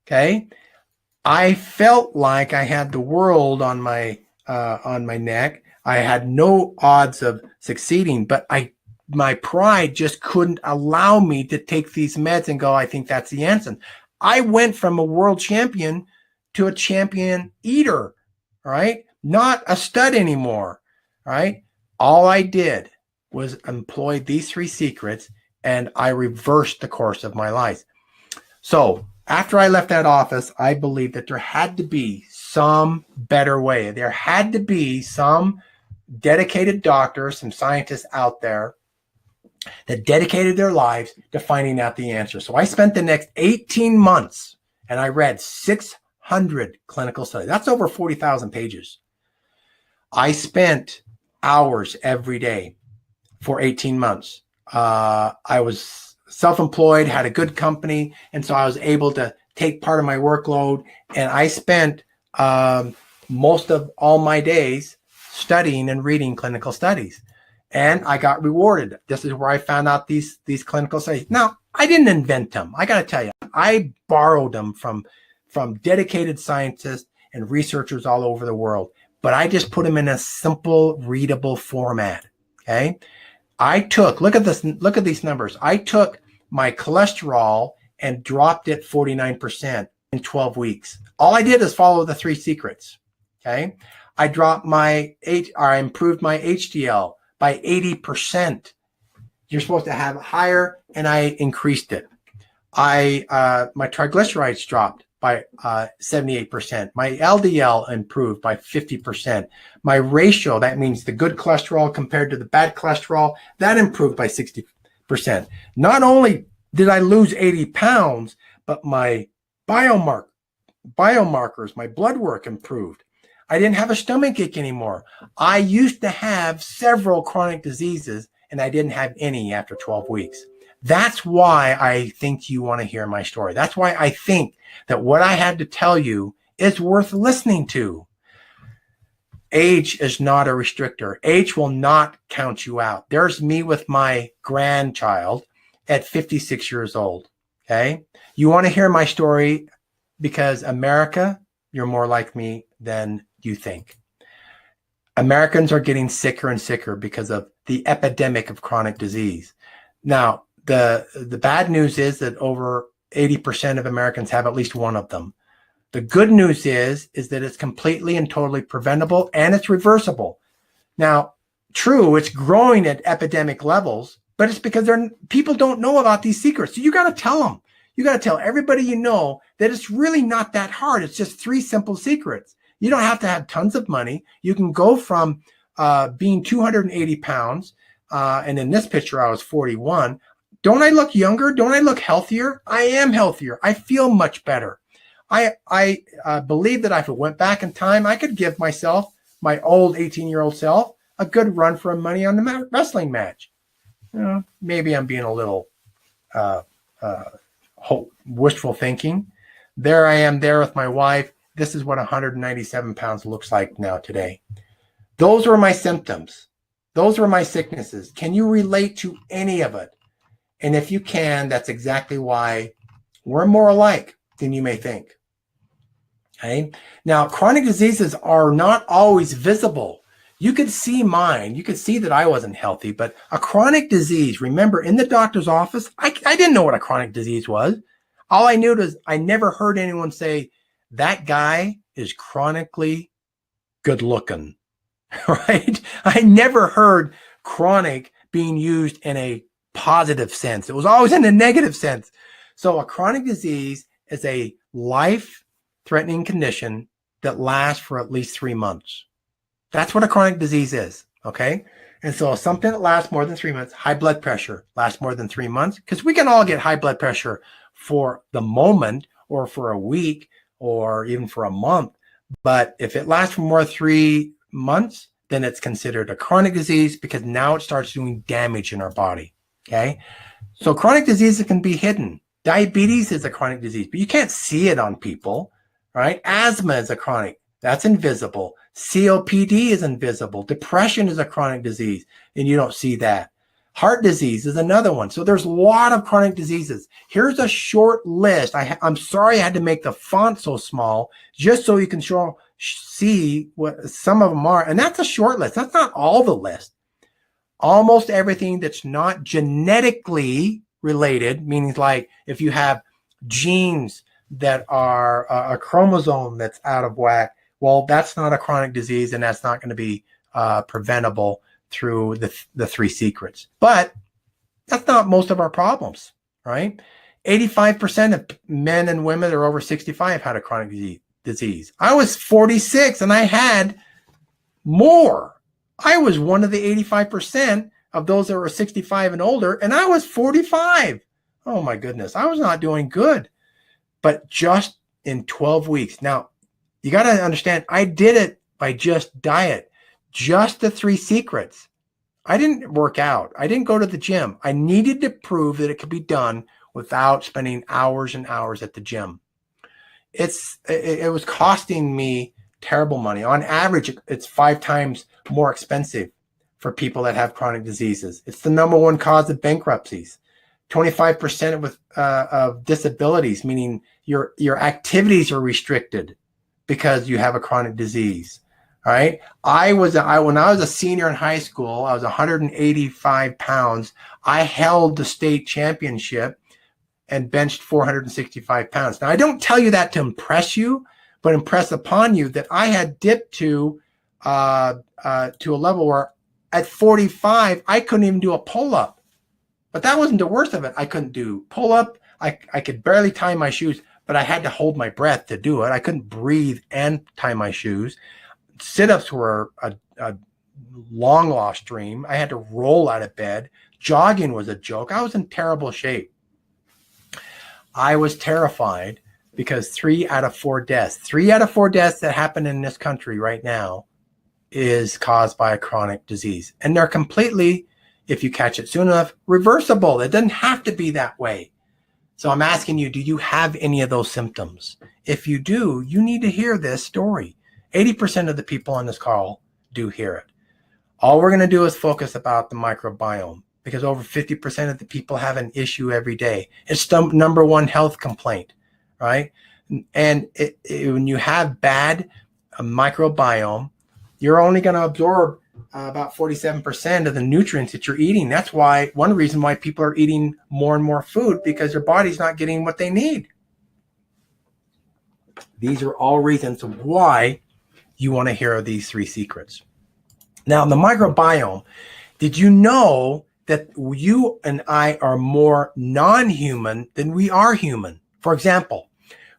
Okay. I felt like I had the world on my neck. I had no odds of succeeding, but my pride just couldn't allow me to take these meds and go, I think that's the answer. I went from a world champion to a champion eater, right? Not a stud anymore, right? All I did was employ these 3 secrets and I reversed the course of my life. So after I left that office, I believed that there had to be some better way. There had to be some dedicated doctors, some scientists out there that dedicated their lives to finding out the answer. So I spent the next 18 months and I read 600 clinical studies. That's over 40,000 pages. I spent hours every day for 18 months. I was self-employed, had a good company, and so I was able to take part of my workload. And I spent most of all my days studying and reading clinical studies. And I got rewarded. This is where I found out these clinical studies. Now, I didn't invent them. I got to tell you, I borrowed them from dedicated scientists and researchers all over the world. But I just put them in a simple, readable format. Okay. Look at these numbers. I took my cholesterol and dropped it 49% in 12 weeks. All I did is follow the 3 secrets. Okay. I improved my HDL by 80%. You're supposed to have higher, and I increased it. My triglycerides dropped by 78%. My LDL improved by 50%. My ratio, that means the good cholesterol compared to the bad cholesterol, that improved by 60%. Not only did I lose 80 pounds, but my biomarkers, my blood work improved. I didn't have a stomach ache anymore. I used to have several chronic diseases, and I didn't have any after 12 weeks. That's why I think you want to hear my story. That's why I think that what I had to tell you is worth listening to. Age is not a restrictor. Age will not count you out. There's me with my grandchild at 56 years old. Okay. You want to hear my story because America, you're more like me than you think. Americans are getting sicker and sicker because of the epidemic of chronic disease. Now, the bad news is that over 80% of Americans have at least one of them. The good news is that it's completely and totally preventable and it's reversible. Now, true, it's growing at epidemic levels, but it's because people don't know about these secrets. So you got to tell them. You got to tell everybody you know that it's really not that hard. It's just 3 simple secrets. You don't have to have tons of money. You can go from being 280 pounds, and in this picture, I was 41. Don't I look younger? Don't I look healthier? I am healthier. I feel much better. I believe that if it went back in time, I could give myself, my old 18-year-old self, a good run for money on the wrestling match. You know, maybe I'm being a little wishful thinking. There I am there with my wife. This is what 197 pounds looks like now today. Those were my symptoms. Those were my sicknesses. Can you relate to any of it? And if you can, that's exactly why we're more alike than you may think. Okay. Now, chronic diseases are not always visible. You could see mine. You could see that I wasn't healthy, but a chronic disease, remember, in the doctor's office, I didn't know what a chronic disease was. All I knew was I never heard anyone say, that guy is chronically good looking, right? I never heard chronic being used in a positive sense. It was always in a negative sense. So a chronic disease is a life-threatening condition that lasts for at least 3 months. That's what a chronic disease is, okay? And so something that lasts more than 3 months, high blood pressure lasts more than 3 months, because we can all get high blood pressure for the moment or for a week or even for a month. But if it lasts for more than 3 months, then it's considered a chronic disease because now it starts doing damage in our body, okay? So chronic diseases can be hidden. Diabetes is a chronic disease, but you can't see it on people, right? Asthma is a chronic. That's invisible. COPD is invisible. Depression is a chronic disease, and you don't see that. Heart disease is another one. So there's a lot of chronic diseases. Here's a short list. I'm sorry I had to make the font so small, just so you can see what some of them are. And that's a short list. That's not all the list. Almost everything that's not genetically related, meaning like if you have genes that are a chromosome that's out of whack, well, that's not a chronic disease, and that's not going to be preventable through the 3 secrets. But that's not most of our problems, right? 85% of men and women that are over 65 had a chronic disease. I was 46 and I had more. I was one of the 85% of those that were 65 and older, and I was 45. Oh my goodness, I was not doing good. But just in 12 weeks. Now, you got to understand, I did it by just diet, just the 3 secrets. I didn't work out. I didn't go to the gym. I needed to prove that it could be done without spending hours and hours at the gym. It was costing me terrible money. On average, it's 5 times more expensive for people that have chronic diseases. It's the #1 cause of bankruptcies. 25% of disabilities, meaning your activities are restricted because you have a chronic disease. All right. When I was a senior in high school, I was 185 pounds. I held the state championship and benched 465 pounds. Now, I don't tell you that to impress you, but impress upon you that I had dipped to a level where at 45, I couldn't even do a pull-up. But that wasn't the worst of it. I couldn't do pull-up. I could barely tie my shoes, but I had to hold my breath to do it. I couldn't breathe and tie my shoes. Sit-ups were a long lost dream. I had to roll out of bed. Jogging was a joke. I was in terrible shape. I was terrified because 3 out of 4 deaths that happen in this country right now is caused by a chronic disease. And they're completely, if you catch it soon enough, reversible. It doesn't have to be that way. So I'm asking you, do you have any of those symptoms? If you do, you need to hear this story. 80% of the people on this call do hear it. All we're going to do is focus about the microbiome because over 50% of the people have an issue every day. It's the #1 health complaint, right? And when you have bad microbiome, you're only going to absorb about 47% of the nutrients that you're eating. That's why one reason why people are eating more and more food, because their body's not getting what they need. These are all reasons why you want to hear these 3 secrets. Now, the microbiome, did you know that you and I are more non-human than we are human? For example,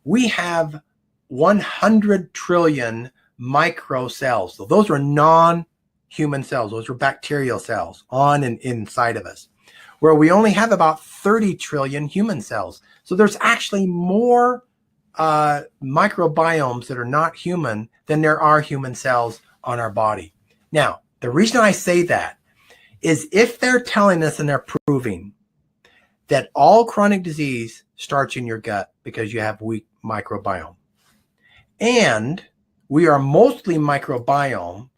we have 100 trillion microcells. So those are non-human cells. Those are bacterial cells on and inside of us, where we only have about 30 trillion human cells. So there's actually more microbiomes that are not human than there are human cells on our body. Now, the reason I say that is if they're telling us and they're proving that all chronic disease starts in your gut because you have weak microbiome, and we are mostly microbiome,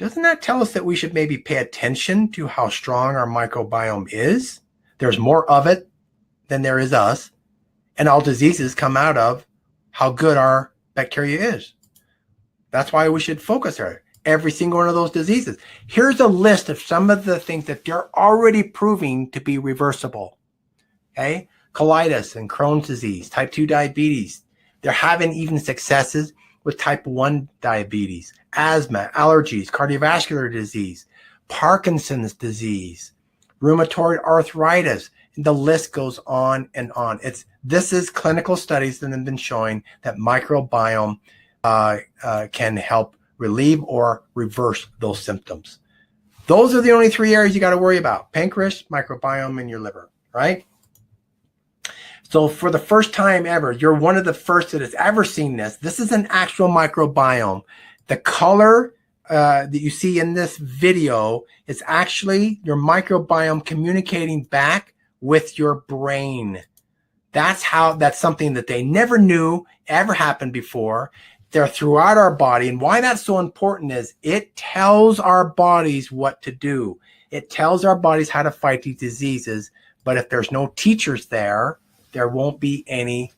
doesn't that tell us that we should maybe pay attention to how strong our microbiome is? There's more of it than there is us. And all diseases come out of how good our bacteria is. That's why we should focus on every single one of those diseases. Here's a list of some of the things that they're already proving to be reversible. Okay? Colitis and Crohn's disease, type 2 diabetes. They're having even successes with type 1 diabetes, asthma, allergies, cardiovascular disease, Parkinson's disease, rheumatoid arthritis. And the list goes on and on. This is clinical studies that have been showing that microbiome can help relieve or reverse those symptoms. Those are the only three areas you got to worry about: pancreas, microbiome, and your liver, right? So for the first time ever, you're one of the first that has ever seen this. This is an actual microbiome. The color that you see in this video is actually your microbiome communicating back with your brain. That's something that they never knew ever happened before. They're throughout our body. And why that's so important is it tells our bodies what to do. It tells our bodies how to fight these diseases. But if there's no teachers there won't be any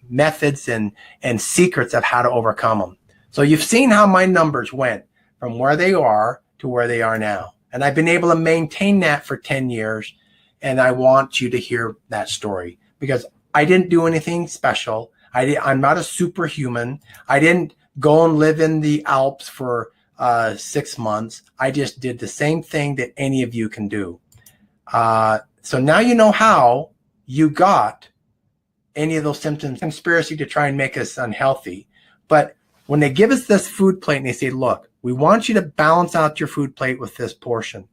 methods and secrets of how to overcome them. So you've seen how my numbers went from where they are to where they are now. And I've been able to maintain that for 10 years. And I want you to hear that story because I didn't do anything special. I'm not a superhuman. I didn't go and live in the Alps for 6 months. I just did the same thing that any of you can do. So now you know how you got any of those symptoms. Conspiracy to try and make us unhealthy. But when they give us this food plate and they say, look, we want you to balance out your food plate with this portion.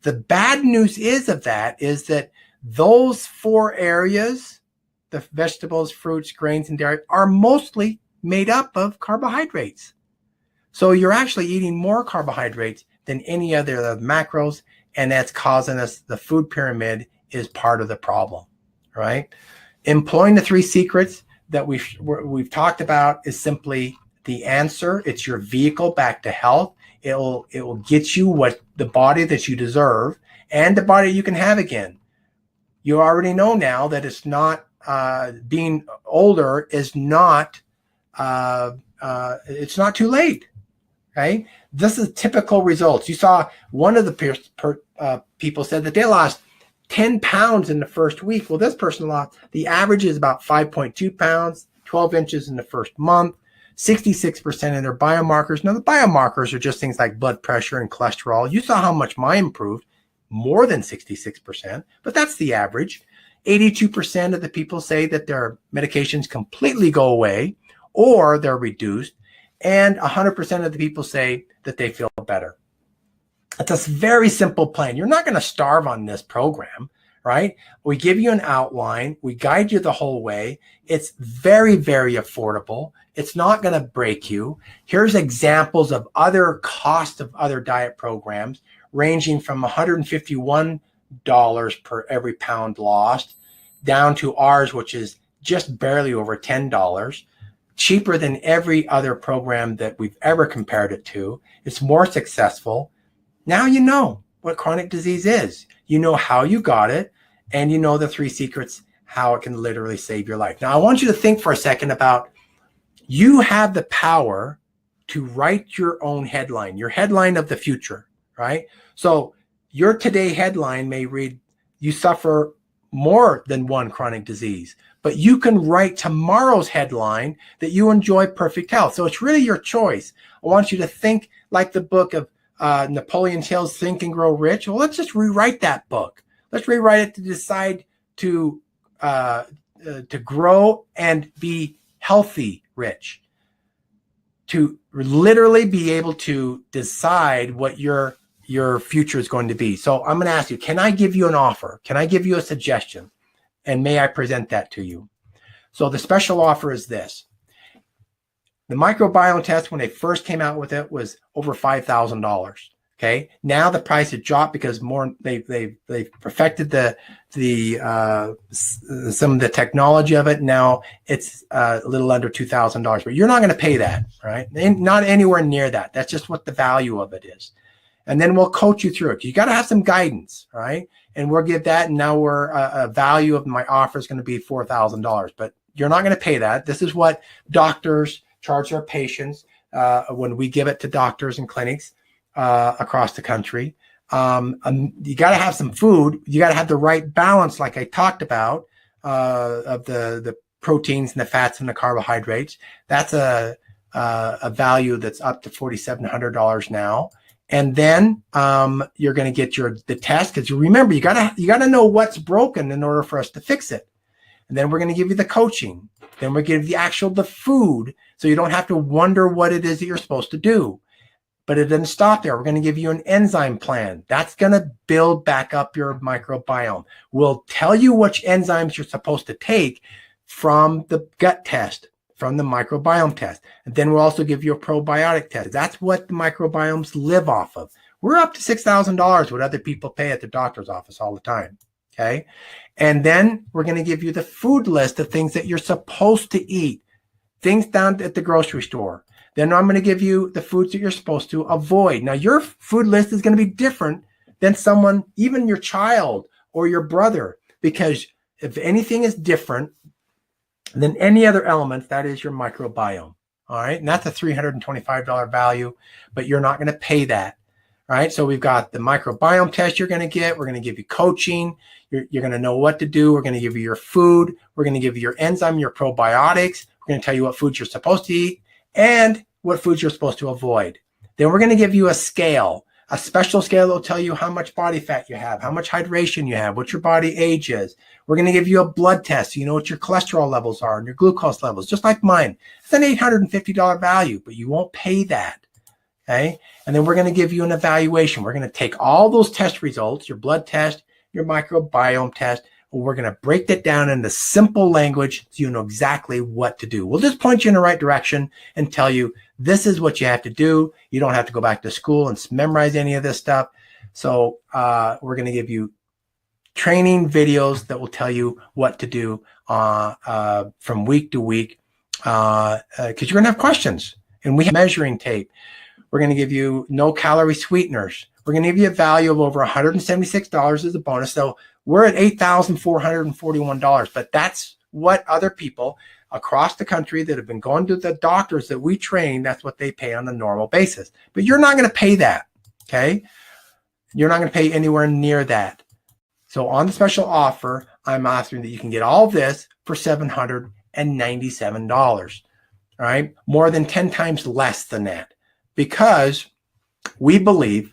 The bad news is that those 4 areas, the vegetables, fruits, grains, and dairy, are mostly made up of carbohydrates. So you're actually eating more carbohydrates than any other of the macros, and that's causing us, the food pyramid is part of the problem, right? Employing the 3 secrets that we've talked about is simply the answer. It's your vehicle back to health. It will get you what the body that you deserve and the body you can have again. You already know now that it's not being older is not it's not too late, right? This is typical results. You saw one of the people said that they lost 10 pounds in the first week. Well, this person lost, the average is about 5.2 pounds, 12 inches in the first month. 66% in their biomarkers. Now, the biomarkers are just things like blood pressure and cholesterol. You saw how much mine improved, more than 66%, but that's the average. 82% of the people say that their medications completely go away or they're reduced, and 100% of the people say that they feel better. It's a very simple plan. You're not going to starve on this program, right? We give you an outline. We guide you the whole way. It's very, very affordable. It's not going to break you. Here's examples of other costs of other diet programs ranging from $151 per every pound lost down to ours, which is just barely over $10, cheaper than every other program that we've ever compared it to. It's more successful. Now you know what chronic disease is. You know how you got it, and you know the 3 secrets, how it can literally save your life. Now, I want you to think for a second about, you have the power to write your own headline, your headline of the future, right? So your today headline may read, you suffer more than one chronic disease, but you can write tomorrow's headline that you enjoy perfect health. So it's really your choice. I want you to think like the book of Napoleon Hill's Think and Grow Rich. Well, let's just rewrite that book. Let's rewrite it to decide to grow and be healthy rich, to literally be able to decide what your future is going to be. So I'm going to ask you, can I give you an offer? Can I give you a suggestion? And may I present that to you? So the special offer is this. The microbiome test, when they first came out with it, was over $5,000. Okay, now the price has dropped because they've perfected some of the technology of it. Now it's a little under $2,000, but you're not going to pay that, right? Not anywhere near that. That's just what the value of it is. And then we'll coach you through it. You got to have some guidance, right? And we'll give that. And now a value of my offer is going to be $4,000, but you're not going to pay that. This is what doctors charge their patients when we give it to doctors and clinics across the country. You got to have some food. You got to have the right balance, like I talked about, of the proteins and the fats and the carbohydrates. That's a value that's up to $4,700 now. And then you're going to get the test, because remember, you got to know what's broken in order for us to fix it. And then we're going to give you the coaching. Then we're going to give you the food, so you don't have to wonder what it is that you're supposed to do. But it doesn't stop there. We're going to give you an enzyme plan. That's going to build back up your microbiome. We'll tell you which enzymes you're supposed to take from the gut test, from the microbiome test. And then we'll also give you a probiotic test. That's what the microbiomes live off of. We're up to $6,000 what other people pay at the doctor's office all the time. Okay. And then we're going to give you the food list of things that you're supposed to eat, things down at the grocery store. Then I'm going to give you the foods that you're supposed to avoid. Now, your food list is going to be different than someone, even your child or your brother, because if anything is different than any other element, that is your microbiome. All right. And that's a $325 value, but you're not going to pay that. All right. So we've got the microbiome test you're going to get. We're going to give you coaching. You're going to know what to do. We're going to give you your food. We're going to give you your enzyme, your probiotics. We're going to tell you what foods you're supposed to eat and what foods you're supposed to avoid. Then we're going to give you a scale, a special scale that will tell you how much body fat you have, how much hydration you have, what your body age is. We're going to give you a blood test so you know what your cholesterol levels are and your glucose levels, just like mine. It's an $850 value, but you won't pay that. Okay. And then we're going to give you an evaluation. We're going to take all those test results, your blood test, your microbiome test, and we're going to break that down into simple language so you know exactly what to do. We'll just point you in the right direction and tell you this is what you have to do. You don't have to go back to school and memorize any of this stuff. So we're going to give you training videos that will tell you what to do from week to week, because you're going to have questions. And we have measuring tape. We're going to give you no calorie sweeteners. We're going to give you a value of over $176 as a bonus. So we're at $8,441, but that's what other people across the country that have been going to the doctors that we train, that's what they pay on a normal basis. But you're not going to pay that, okay? You're not going to pay anywhere near that. So on the special offer, I'm offering that you can get all of this for $797, all right? More than 10 times less than that, because we believe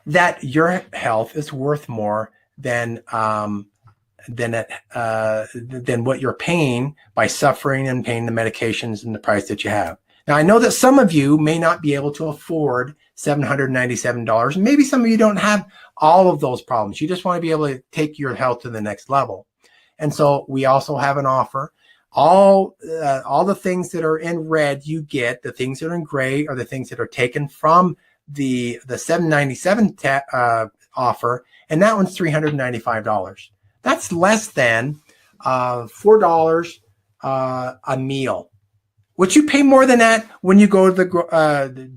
that your health is worth more than what you're paying by suffering and paying the medications and the price that you have. Now, I know that some of you may not be able to afford $797, and maybe some of you don't have all of those problems. You just want to be able to take your health to the next level. And so we also have an offer. All the things that are in red you get. The things that are in gray are the things that are taken from the $797 offer, and that one's $395. That's less than $4 a meal, which you pay more than that when you go to the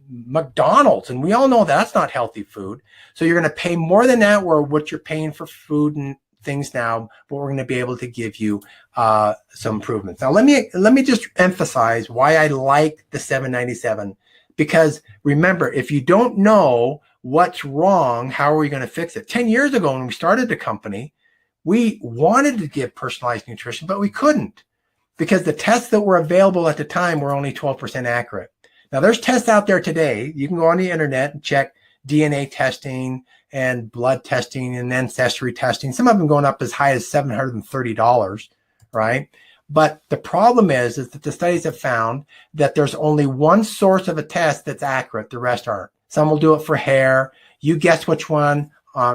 McDonald's, and we all know that's not healthy food. So you're going to pay more than that, or what you're paying for food and things now, but we're going to be able to give you some improvements. Now, let me just emphasize why I like the $797. Because remember, if you don't know what's wrong, how are we going to fix it? 10 years ago, when we started the company, we wanted to give personalized nutrition, but we couldn't, because the tests that were available at the time were only 12% accurate. Now, there's tests out there today. You can go on the internet and check DNA testing and blood testing and ancestry testing. Some of them going up as high as $730, right? But the problem is that the studies have found that there's only one source of a test that's accurate. The rest aren't. Some will do it for hair. You guess which one,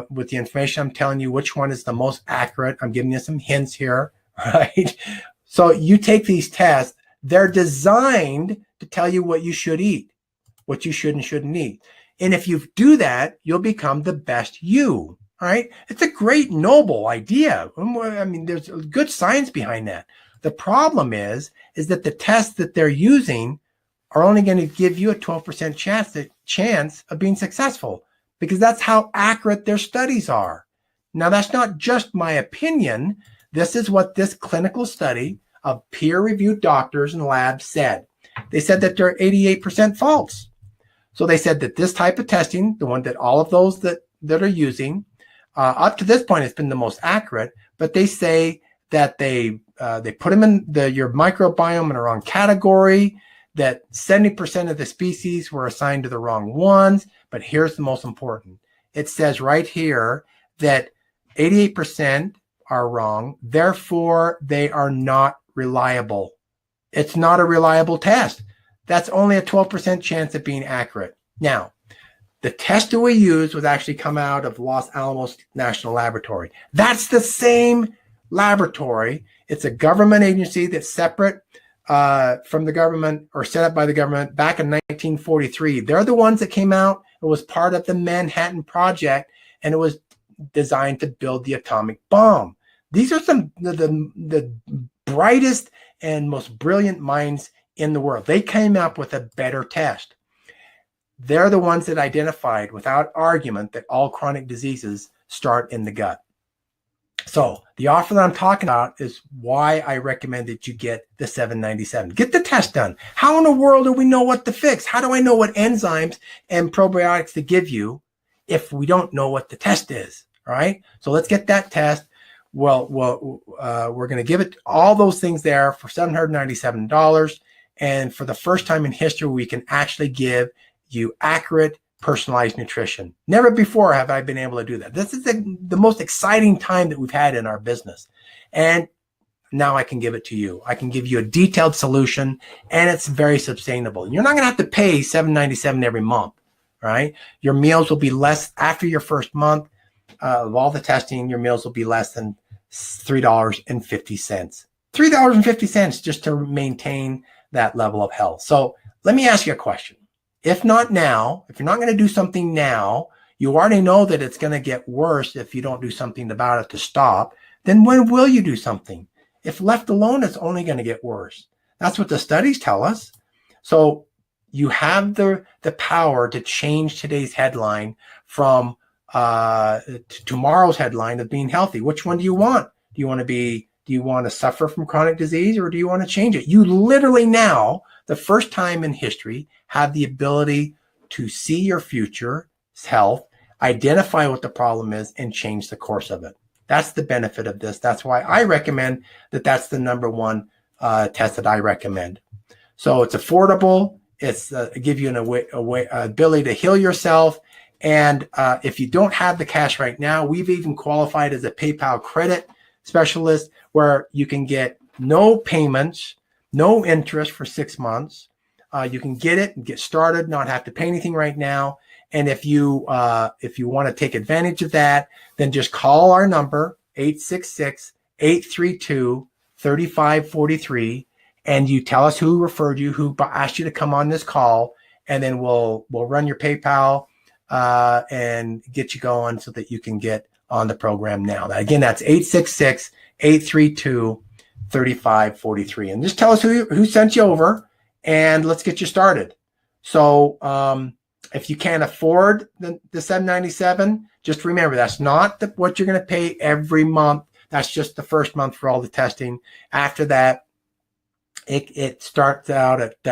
with the information I'm telling you, which one is the most accurate. I'm giving you some hints here, right? So you take these tests. They're designed to tell you what you should eat, what you should and shouldn't eat. And if you do that, you'll become the best you. All right. It's a great, noble idea. I mean, there's good science behind that. The problem is that the tests that they're using are only going to give you a 12% chance of being successful, because that's how accurate their studies are. Now, that's not just my opinion. This is what this clinical study of peer-reviewed doctors and labs said. They said that they're 88% false. So they said that this type of testing, the one that all of those that are using, up to this point, it's been the most accurate, but they say that they put them in your microbiome in a wrong category, that 70% of the species were assigned to the wrong ones. But here's the most important. It says right here that 88% are wrong. Therefore, they are not reliable. It's not a reliable test. That's only a 12% chance of being accurate. Now, the test that we used was actually come out of Los Alamos National Laboratory. That's the same laboratory. It's a government agency that's separate from the government, or set up by the government back in 1943. They're the ones that came out. It was part of the Manhattan Project, and it was designed to build the atomic bomb. These are some of the brightest and most brilliant minds in the world. They came up with a better test. They're the ones that identified without argument that all chronic diseases start in the gut. So the offer that I'm talking about is why I recommend that you get the $797. Get the test done. How in the world do we know what to fix? How do I know what enzymes and probiotics to give you if we don't know what the test is? All right. So let's get that test. Well, we're going to give it all those things there for $797. And for the first time in history, we can actually give you accurate, personalized nutrition. Never before have I been able to do that. This is the most exciting time that we've had in our business. And now I can give it to you. I can give you a detailed solution, and it's very sustainable. You're not going to have to pay $797 every month, right? Your meals will be less after your first month of all the testing. Your meals will be less than $3.50. $3.50 just to maintain that level of health. So let me ask you a question. If not now, if you're not going to do something now, you already know that it's going to get worse if you don't do something about it to stop, then when will you do something? If left alone, it's only going to get worse. That's what the studies tell us. So you have the power to change today's headline from tomorrow's headline of being healthy. Which one do you want? Do you want to suffer from chronic disease, or do you want to change it? You literally now, the first time in history, have the ability to see your future health, identify what the problem is, and change the course of it. That's the benefit of this. That's why I recommend that. That's the number one test that I recommend. So it's affordable. It's give you an ability to heal yourself. And if you don't have the cash right now, we've even qualified as a PayPal credit specialist, where you can get no payments, no interest for 6 months. You can get it and get started, not have to pay anything right now. And if you want to take advantage of that, then just call our number, 866-832-3543, and you tell us who referred you, who asked you to come on this call, and then we'll run your PayPal and get you going so that you can get on the program now. Again, that's 866-832-3543. And just tell us who sent you over, and let's get you started. So if you can't afford the $797, just remember that's not what you're going to pay every month. That's just the first month for all the testing. After that, it starts out at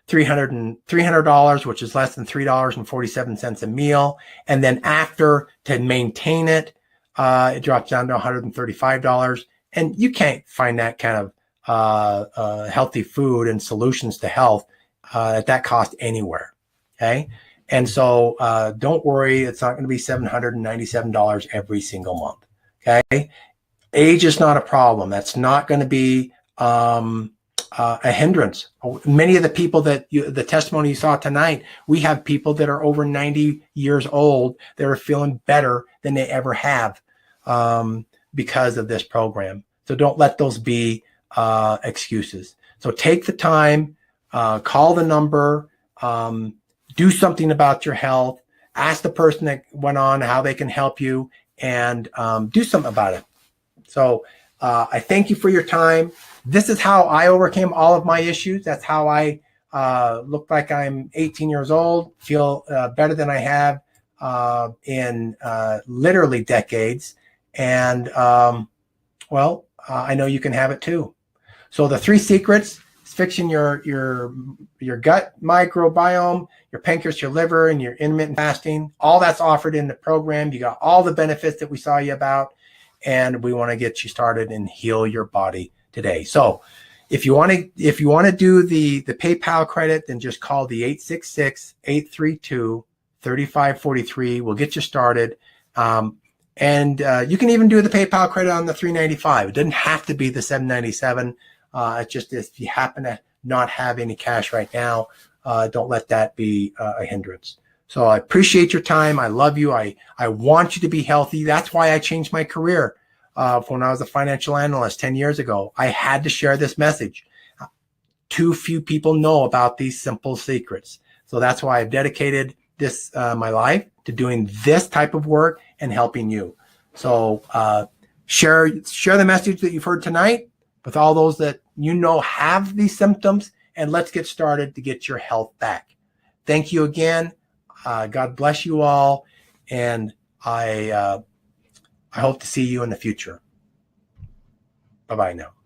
$300, which is less than $3.47 a meal. And then after, to maintain it, it drops down to $135. And you can't find that kind of healthy food and solutions to health at that cost anywhere. Okay. And so don't worry, it's not going to be $797 every single month. Okay. Age is not a problem. That's not going to be a hindrance. Many of the people that the testimony you saw tonight, we have people that are over 90 years old that are feeling better than they ever have because of this program. So don't let those be excuses. So take the time, call the number, do something about your health. ask the person that went on how they can help you, and do something about it. So I thank you for your time. This is how I overcame all of my issues. That's how I look like I'm 18 years old, feel better than I have in literally decades. And I know you can have it too. So the 3 secrets: fixing your gut microbiome, your pancreas, your liver, and your intermittent fasting. All that's offered in the program. You got all the benefits that we saw you about, and we want to get you started and heal your body today. So if you want to do the PayPal credit, then just call the 866-832-3543. We'll get you started. And you can even do the PayPal credit on the $395. It doesn't have to be the $797. It's just if you happen to not have any cash right now, don't let that be a hindrance. So I appreciate your time. I love you. I want you to be healthy. That's why I changed my career when I was a financial analyst 10 years ago. I had to share this message. Too few people know about these simple secrets. So that's why I've dedicated this my life to doing this type of work and helping you. So share the message that you've heard tonight with all those that you know have these symptoms, and let's get started to get your health back. Thank you again. God bless you all, and I hope to see you in the future. Bye-bye now.